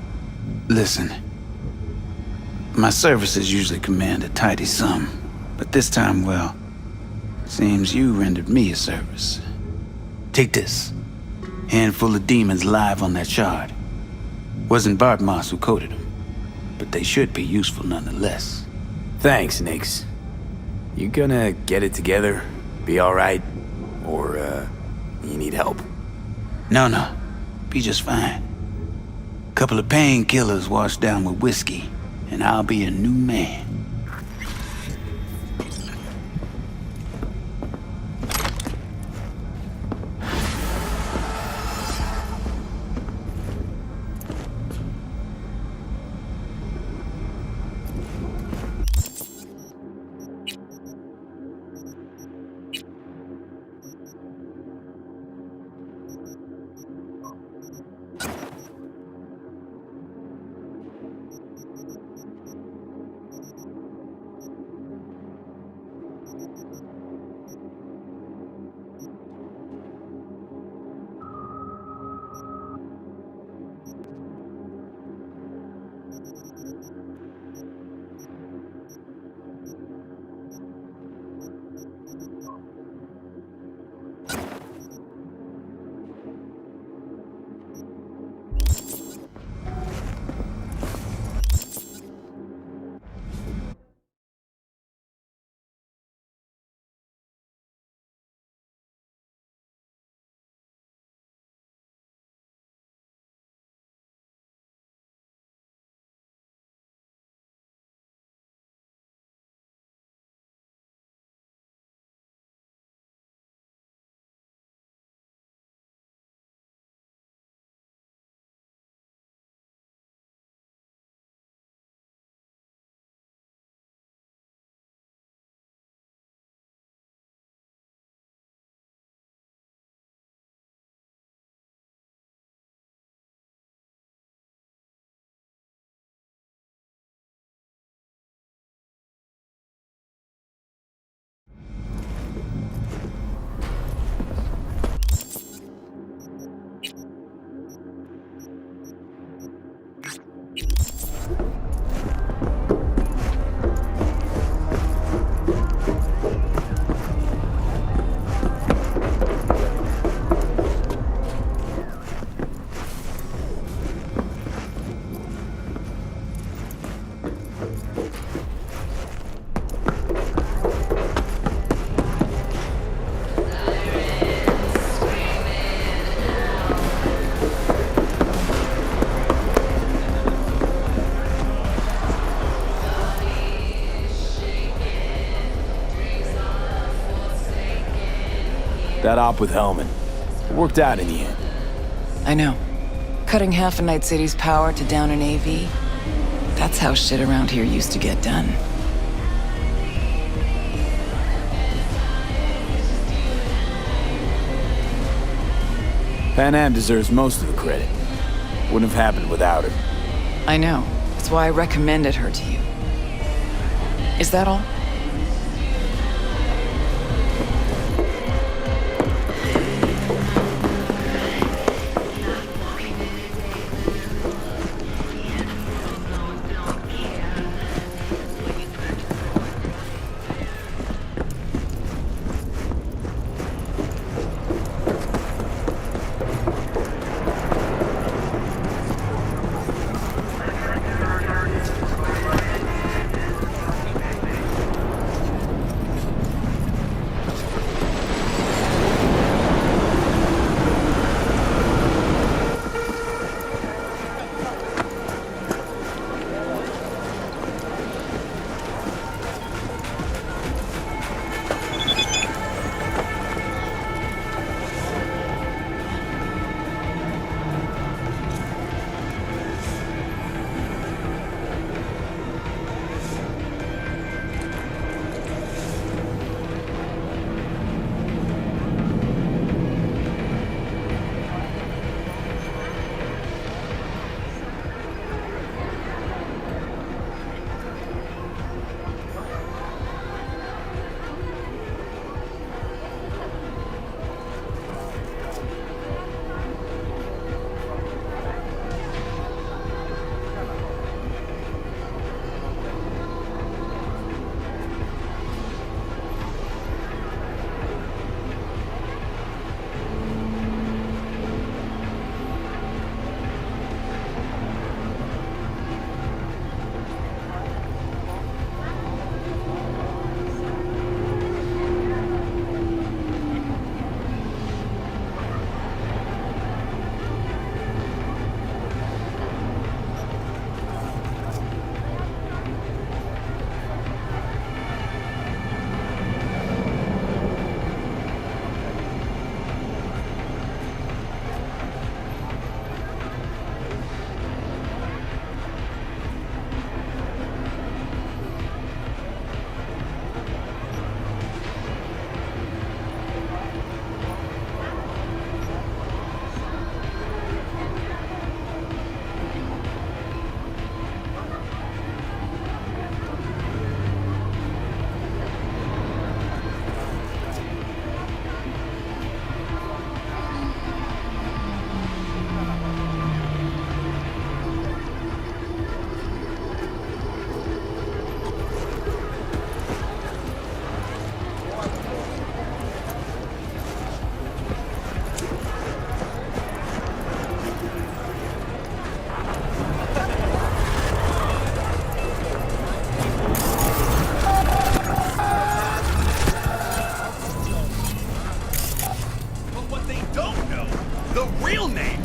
Listen, my services usually command a tidy sum, but this time, well, seems you rendered me a service. Take this. Handful of demons live on that shard. Wasn't Bartmoss who coded them, but they should be useful nonetheless. Thanks, Nix. You gonna get it together? Be alright? Or, you need help? No. Be just fine. Couple of painkillers washed down with whiskey, and I'll be a new man. That op with Hellman. It worked out in the end. I know. Cutting half a Night City's power to down an AV. That's how shit around here used to get done. Pan Am deserves most of the credit. Wouldn't have happened without her. I know. That's why I recommended her to you. Is that all?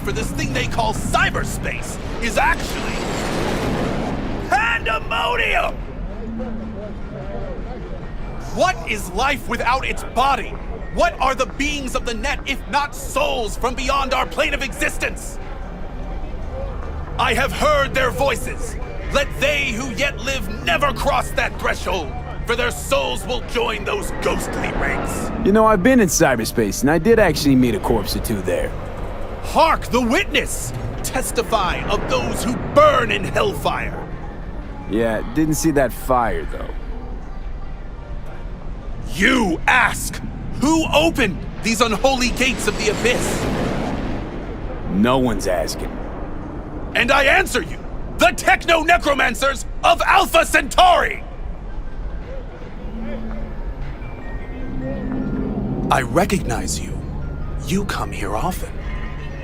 for this thing they call cyberspace is actually pandemonium! What is life without its body? What are the beings of the net if not souls from beyond our plane of existence? I have heard their voices. Let they who yet live never cross that threshold, for their souls will join those ghostly ranks. You know, I've been in cyberspace, and I did actually meet a corpse or two there. Hark the witness! Testify of those who burn in hellfire. Yeah, didn't see that fire, though. You ask! Who opened these unholy gates of the abyss? No one's asking. And I answer you, the techno-necromancers of Alpha Centauri! I recognize you. You come here often.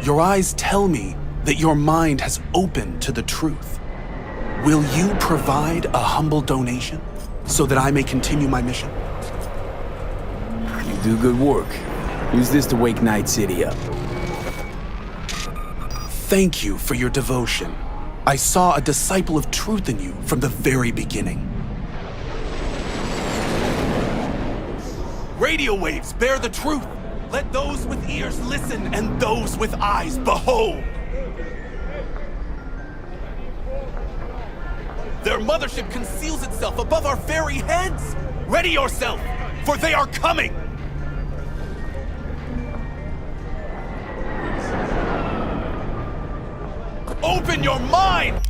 Your eyes tell me that your mind has opened to the truth. Will you provide a humble donation so that I may continue my mission? You do good work. Use this to wake Night City up. Thank you for your devotion. I saw a disciple of truth in you from the very beginning. Radio waves bear the truth. Let those with ears listen and those with eyes behold. Their mothership conceals itself above our very heads. Ready yourself, for they are coming. Open your mind!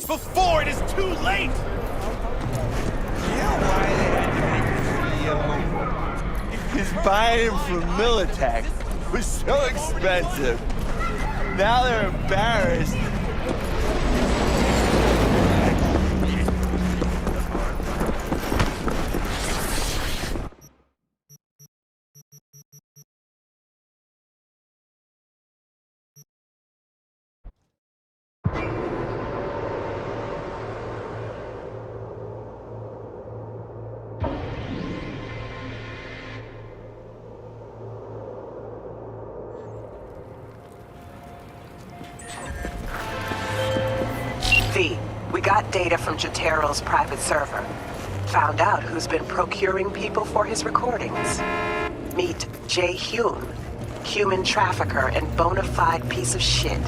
things before it is too late! You know why they had to make this video? Because buying him from Militech was so expensive. Now they're embarrassed. We got data from Jotaro's private server. Found out who's been procuring people for his recordings. Meet Jay Hume, human trafficker and bona fide piece of shit.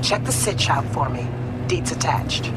Check the sit shop for me. Deets attached.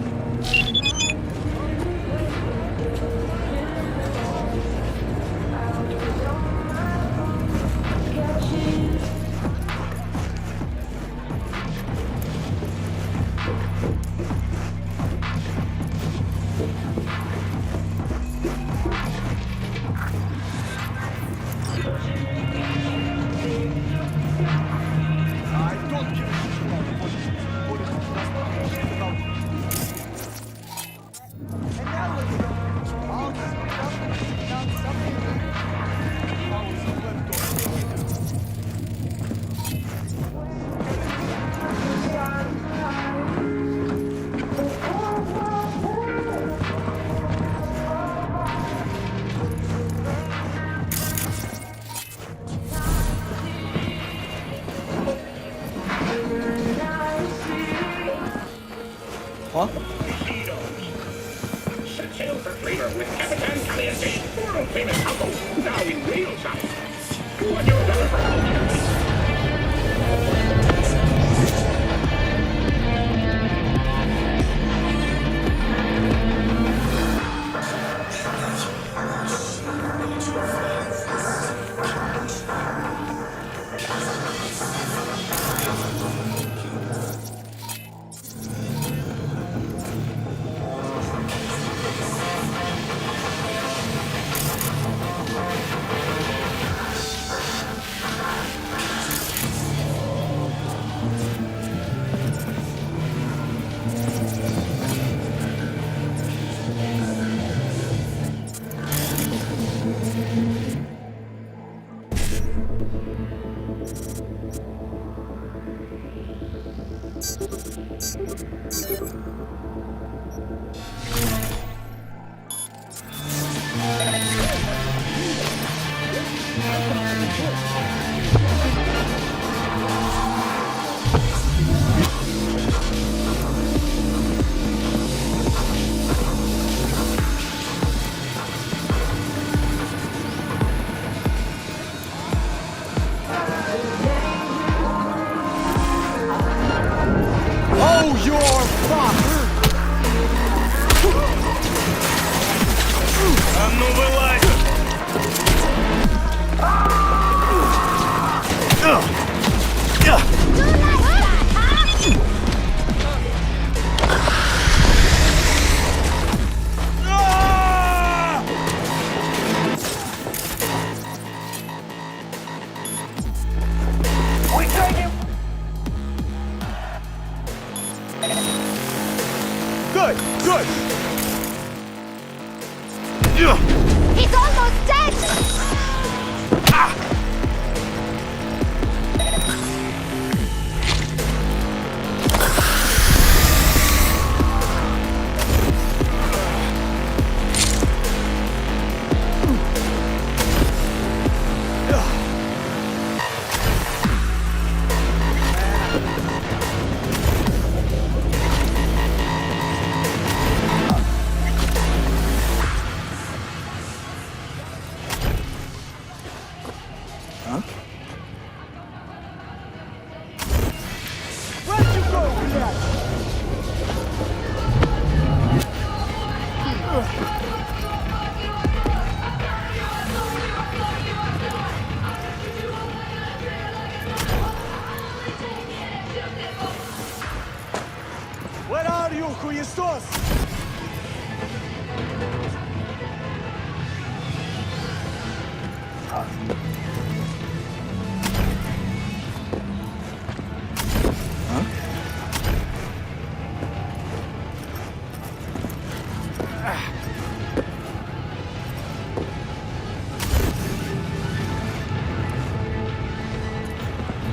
Huh? Set sail for flavor with Capitan Caliente, world famous taco, now in whale size. $200 for all. He's almost dead! you, хуесос?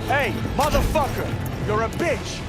Hey, motherfucker! You're a bitch!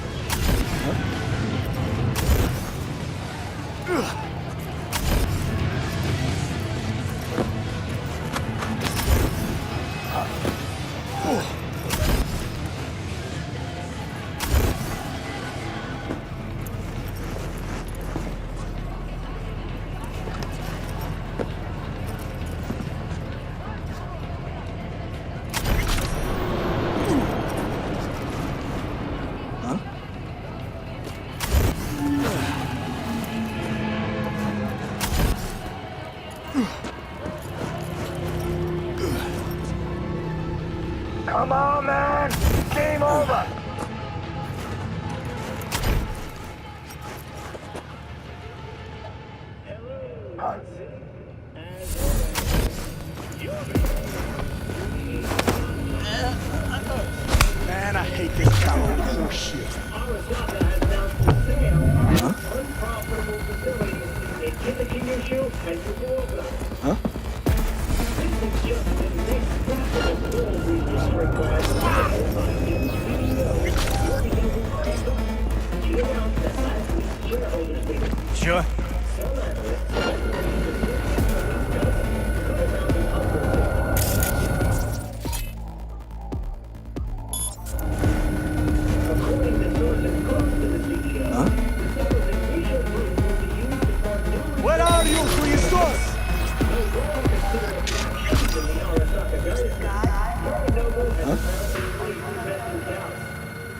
Come on, man! Game over! Man, I hate this coward bullshit. Huh? Sure. Where are you, хуесос?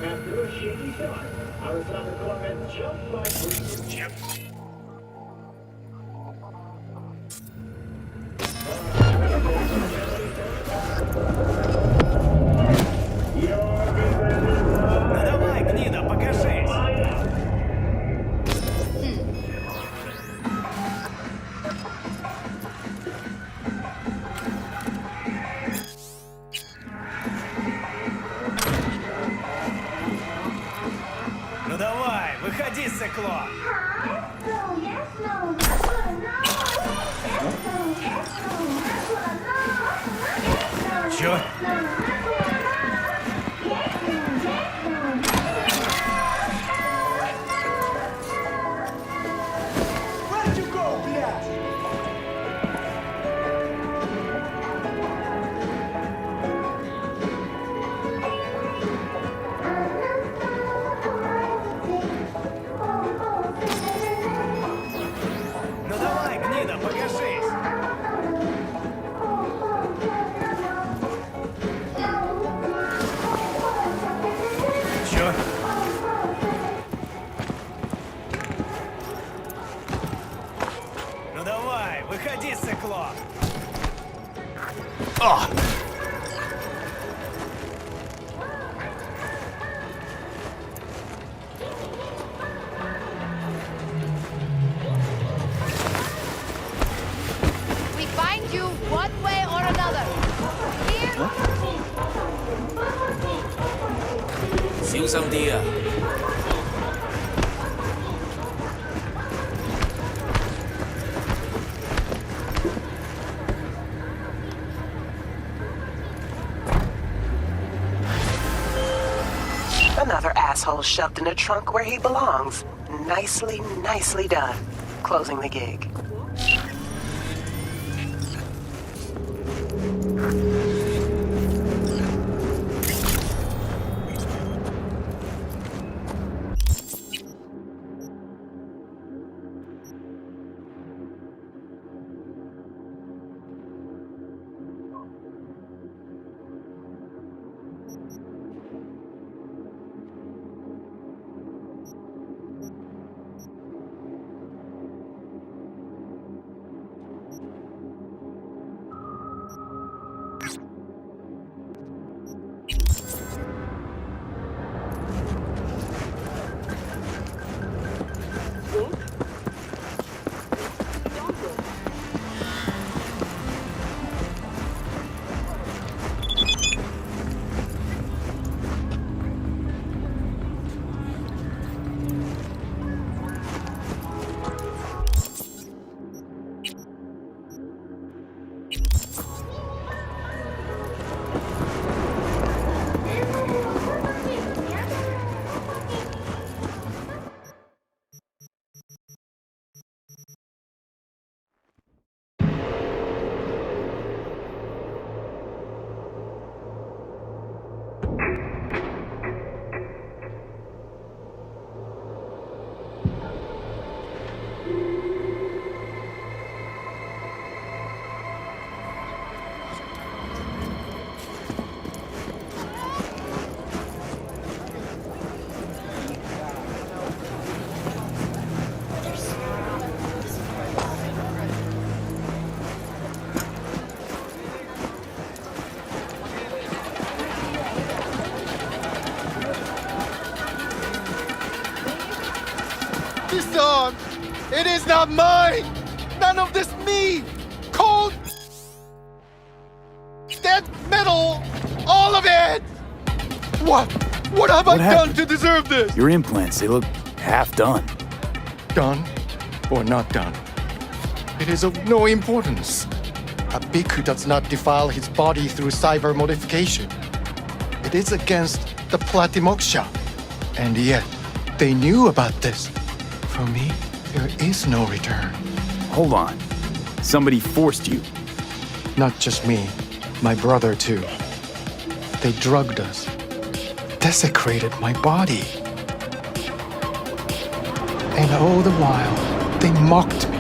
After a shaky start, Arasaka Corvette jumped by 3 chips. Ну давай, гнида, покажись! Ну давай, выходи, сыкло! Чё? Where'd you go, блядь? Ну давай, гнида, покажись! Чё? Ну давай, выходи, сыкло! We find you one way or another. Here. Xíu xong đi à? Another asshole shoved in a trunk where he belongs. Nicely, nicely done. Closing the gig. This arm, it is not mine! None of this me! Cold, dead metal, all of it! What have I done to deserve this? Your implants, they look half done. Done or not done? It is of no importance. A bhikkhu does not defile his body through cyber modification. It is against the Platimoksha. And yet, they knew about this. For me, there is no return. Hold on. Somebody forced you. Not just me, my brother too. They drugged us, desecrated my body. And all the while, they mocked me.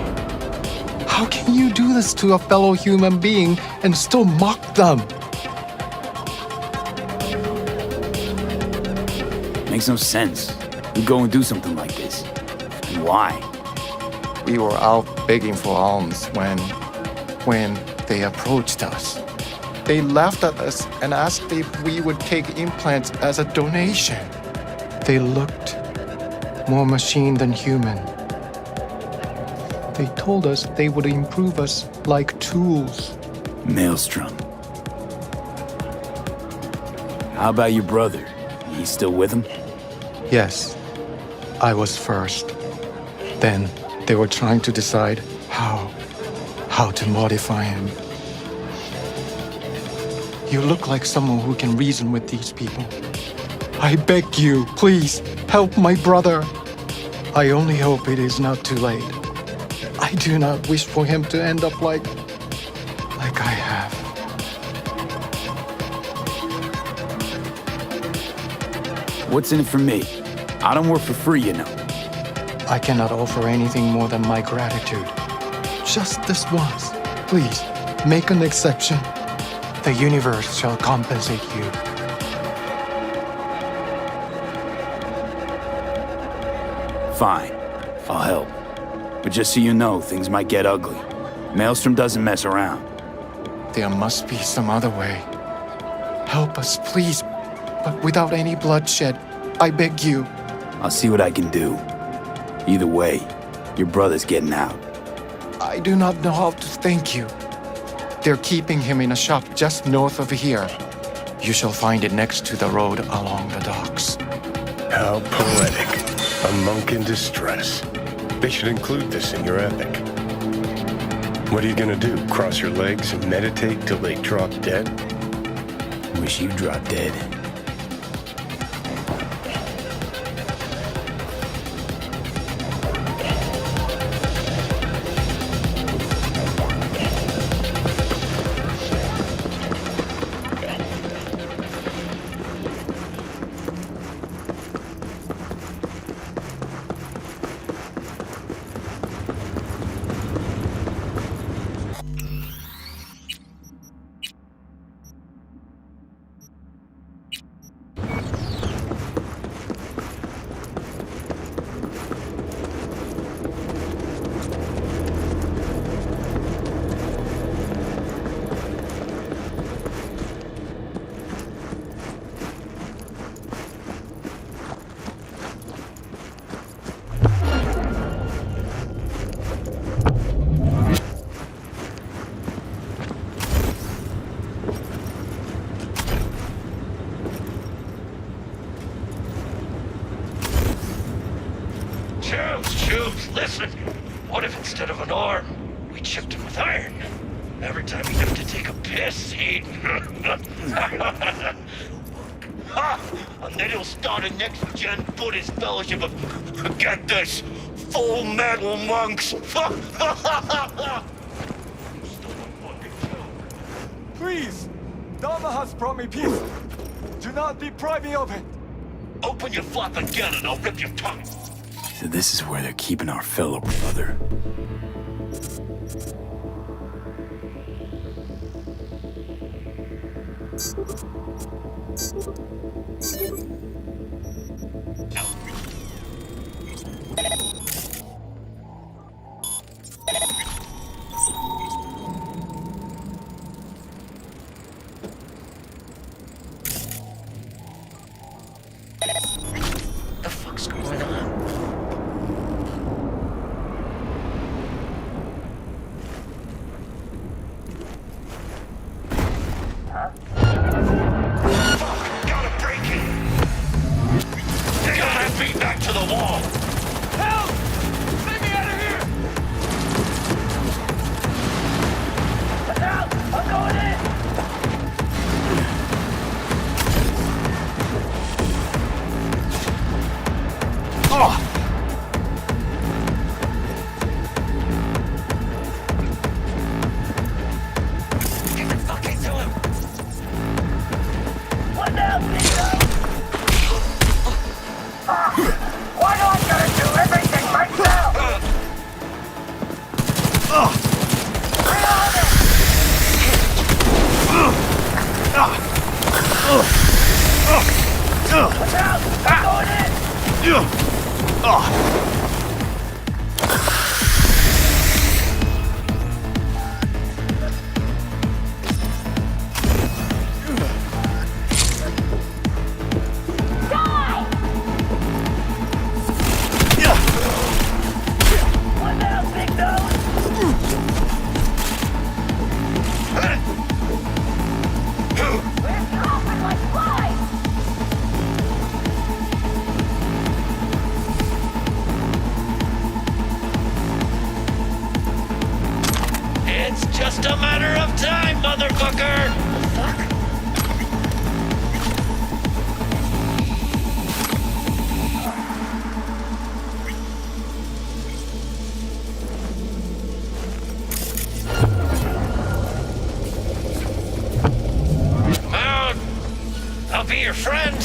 How can you do this to a fellow human being and still mock them? Makes no sense. You go and do something like this. And why? We were out begging for alms when they approached us. They laughed at us and asked if we would take implants as a donation. They looked more machine than human. They told us they would improve us like tools. Maelstrom. How about your brother? He's still with him? Yes, I was first. Then they were trying to decide how to modify him. You look like someone who can reason with these people. I beg you, please, help my brother. I only hope it is not too late. I do not wish for him to end up like I have. What's in it for me? I don't work for free, you know. I cannot offer anything more than my gratitude. Just this once. Please, make an exception. The universe shall compensate you. Fine. I'll help. But just so you know, things might get ugly. Maelstrom doesn't mess around. There must be some other way. Help us, please, but without any bloodshed. I beg you. I'll see what I can do. Either way, your brother's getting out. I do not know how to thank you. They're keeping him in a shop just north of here. You shall find it next to the road along the docks. How poetic. A monk in distress. They should include this in your epic. What are you gonna do? Cross your legs and meditate till they drop dead? Wish you dropped dead. Chubes, listen. What if instead of an arm, we chipped him with iron? Every time he'd have to take a piss, he'd... And then he'll start a next-gen Buddhist fellowship of, get this, full metal monks. Please! Dharma has brought me peace. Do not deprive me of it. Open your flap again and I'll rip your tongue. So this is where they're keeping our fellow brother. The fuck's going on? It's just a matter of time, motherfucker! Fuck. Mount! I'll be your friend!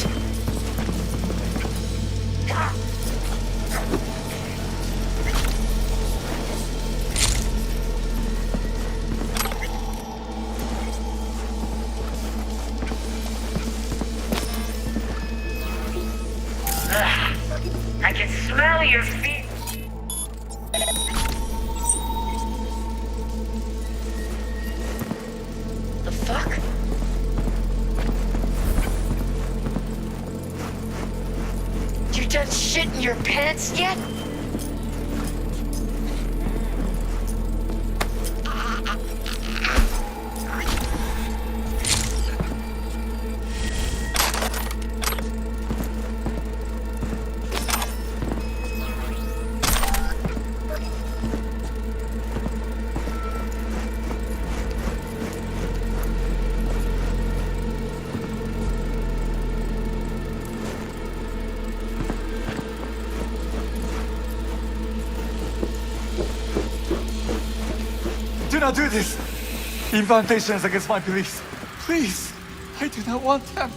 I can smell your feet. The fuck? You done shit in your pants yet? Do not do this! Implantation is against my beliefs. Please, I do not want them.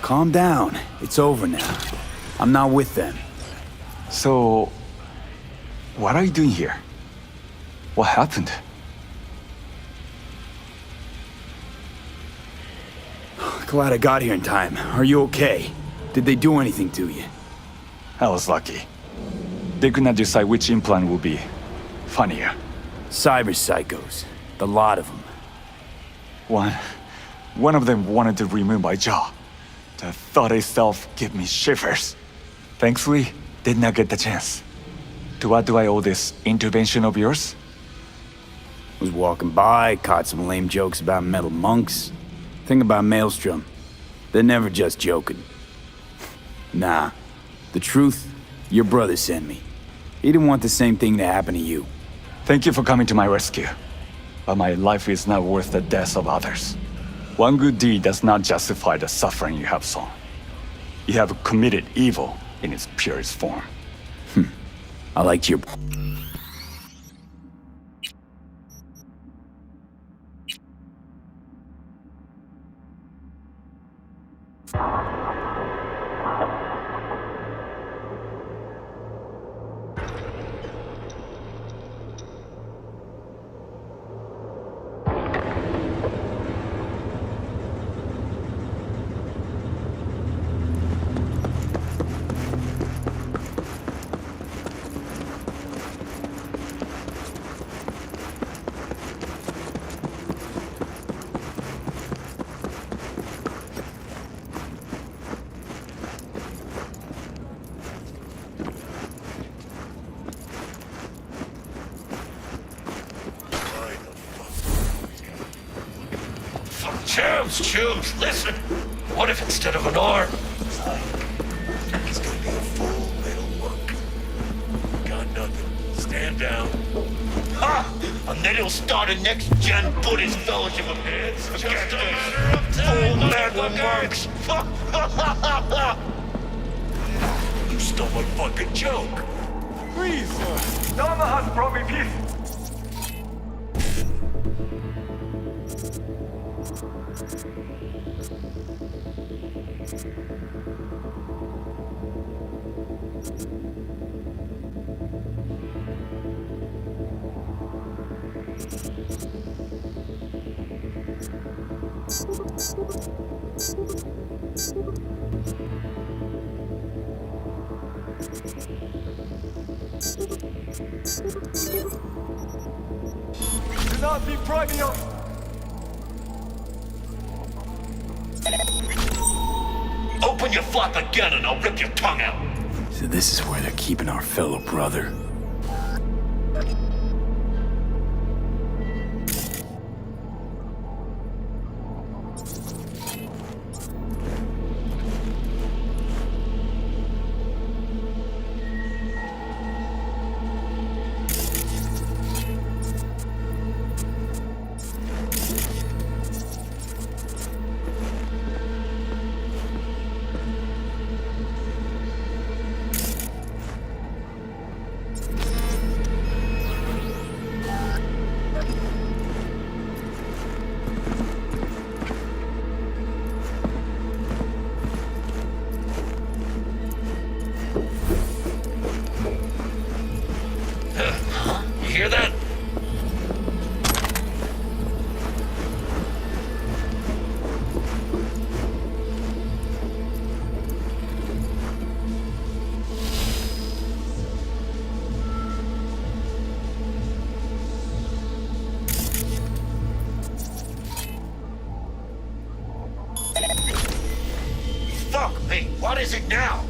Calm down. It's over now. I'm not with them. So, what are you doing here? What happened? Glad I got here in time. Are you okay? Did they do anything to you? I was lucky. They could not decide which implant would be funnier. Cyber psychos. The lot of them. One of them wanted to remove my jaw. The thought itself gave me shivers. Thankfully, did not get the chance. To what do I owe this intervention of yours? Was walking by, caught some lame jokes about metal monks. Thing about Maelstrom, they're never just joking. Nah, the truth, your brother sent me. He didn't want the same thing to happen to you. Thank you for coming to my rescue. But my life is not worth the deaths of others. One good deed does not justify the suffering you have sown. You have committed evil in its purest form. I liked your... Chums, listen. What if instead of an arm, He's gonna be a full metal monk. Got nothing. Stand down. ha! And then he'll start a next-gen Buddhist fellowship of heads. Just a matter of time, Full metal monks. You stole my fucking joke. Please, Dharma has brought me peace. Do not deprive me of... Open your flap again and I'll rip your tongue out. So this is where they're keeping our fellow brother. You hear that? Fuck me, what is it now?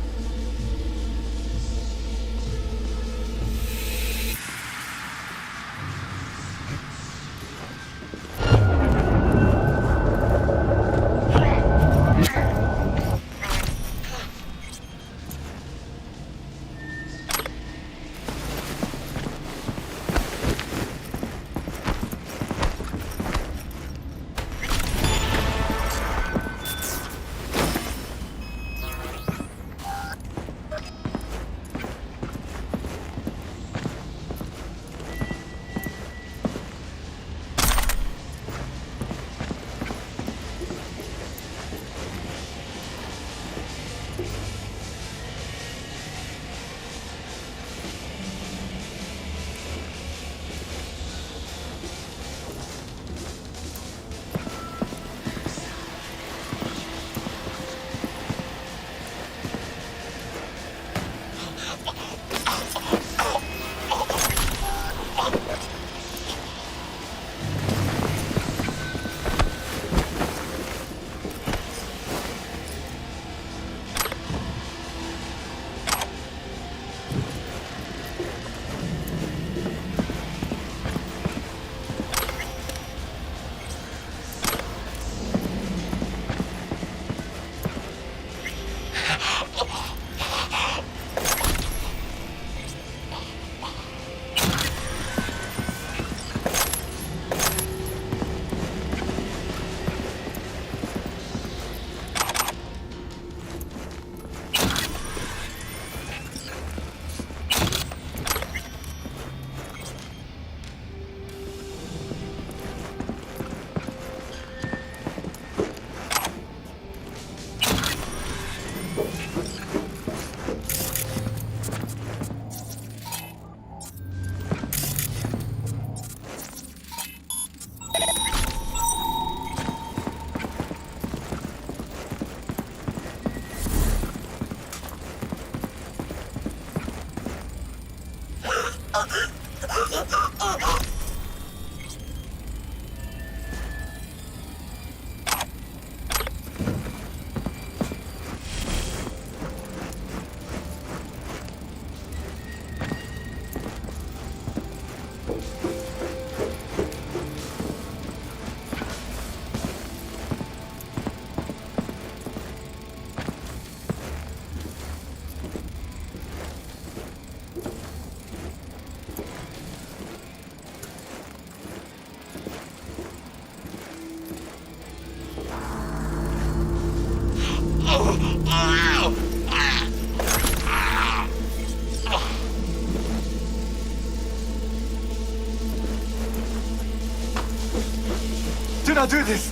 Do not do this!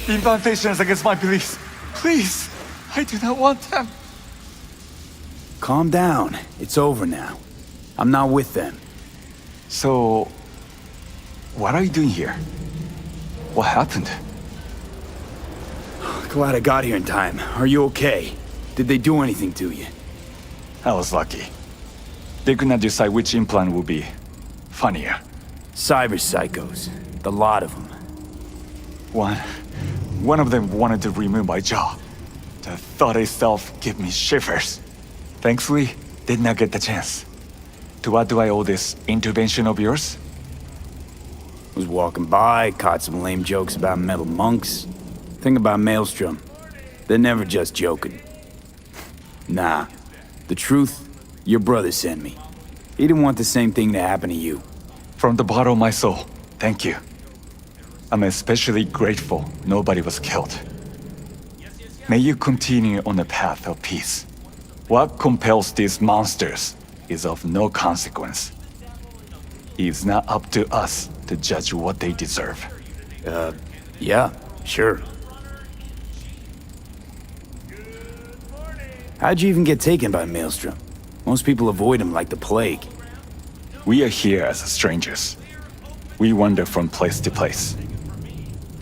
The implantation is against my beliefs. Please! I do not want them. Calm down. It's over now. I'm not with them. So, what are you doing here? What happened? Glad I got here in time. Are you okay? Did they do anything to you? I was lucky. They could not decide which implant would be funnier. Cyber psychos. The lot of them. One of them wanted to remove my jaw. The thought itself gave me shivers. Thankfully, did not get the chance. To what do I owe this intervention of yours? Was walking by, caught some lame jokes about metal monks. Thing about Maelstrom. They're never just joking. Nah. The truth, your brother sent me. He didn't want the same thing to happen to you. From the bottom of my soul, thank you. I'm especially grateful nobody was killed. May you continue on the path of peace. What compels these monsters is of no consequence. It's not up to us to judge what they deserve. Yeah, sure. How'd you even get taken by Maelstrom? Most people avoid him like the plague. We are here as strangers. We wander from place to place.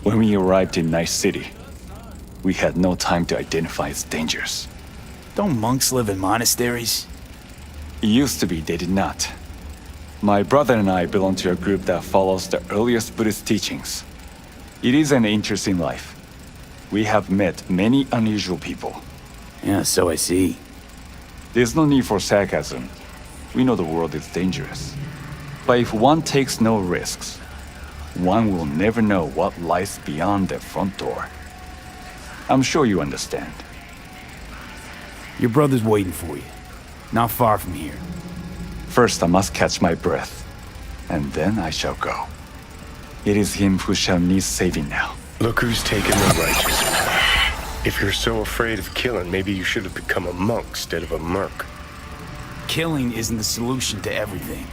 When we arrived in Night City, we had no time to identify its dangers. Don't monks live in monasteries? It used to be they did not. My brother and I belong to a group that follows the earliest Buddhist teachings. It is an interesting life. We have met many unusual people. Yeah, so I see. There's no need for sarcasm. We know the world is dangerous. But if one takes no risks, one will never know what lies beyond the front door. I'm sure you understand. Your brother's waiting for you. Not far from here. First, I must catch my breath, and then I shall go. It is him who shall need saving now. Look who's taking the righteous path. If you're so afraid of killing, maybe you should have become a monk instead of a merc. Killing isn't the solution to everything.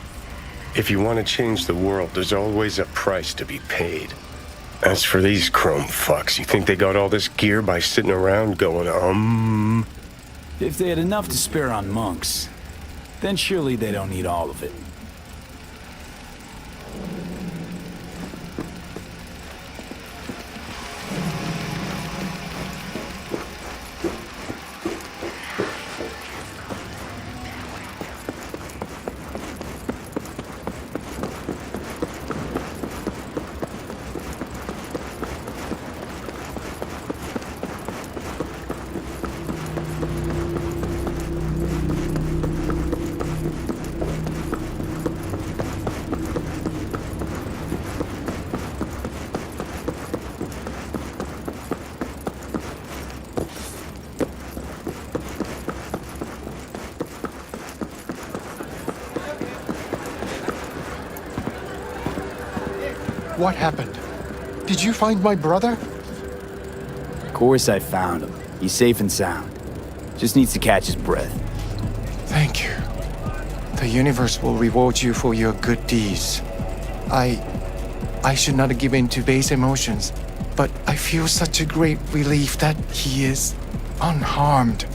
If you want to change the world, there's always a price to be paid. As for these chrome fucks, you think they got all this gear by sitting around going, If they had enough to spare on monks, then surely they don't need all of it. What happened? Did you find my brother? Of course I found him. He's safe and sound. Just needs to catch his breath. Thank you. The universe will reward you for your good deeds. I should not give in to base emotions, but I feel such a great relief that he is unharmed.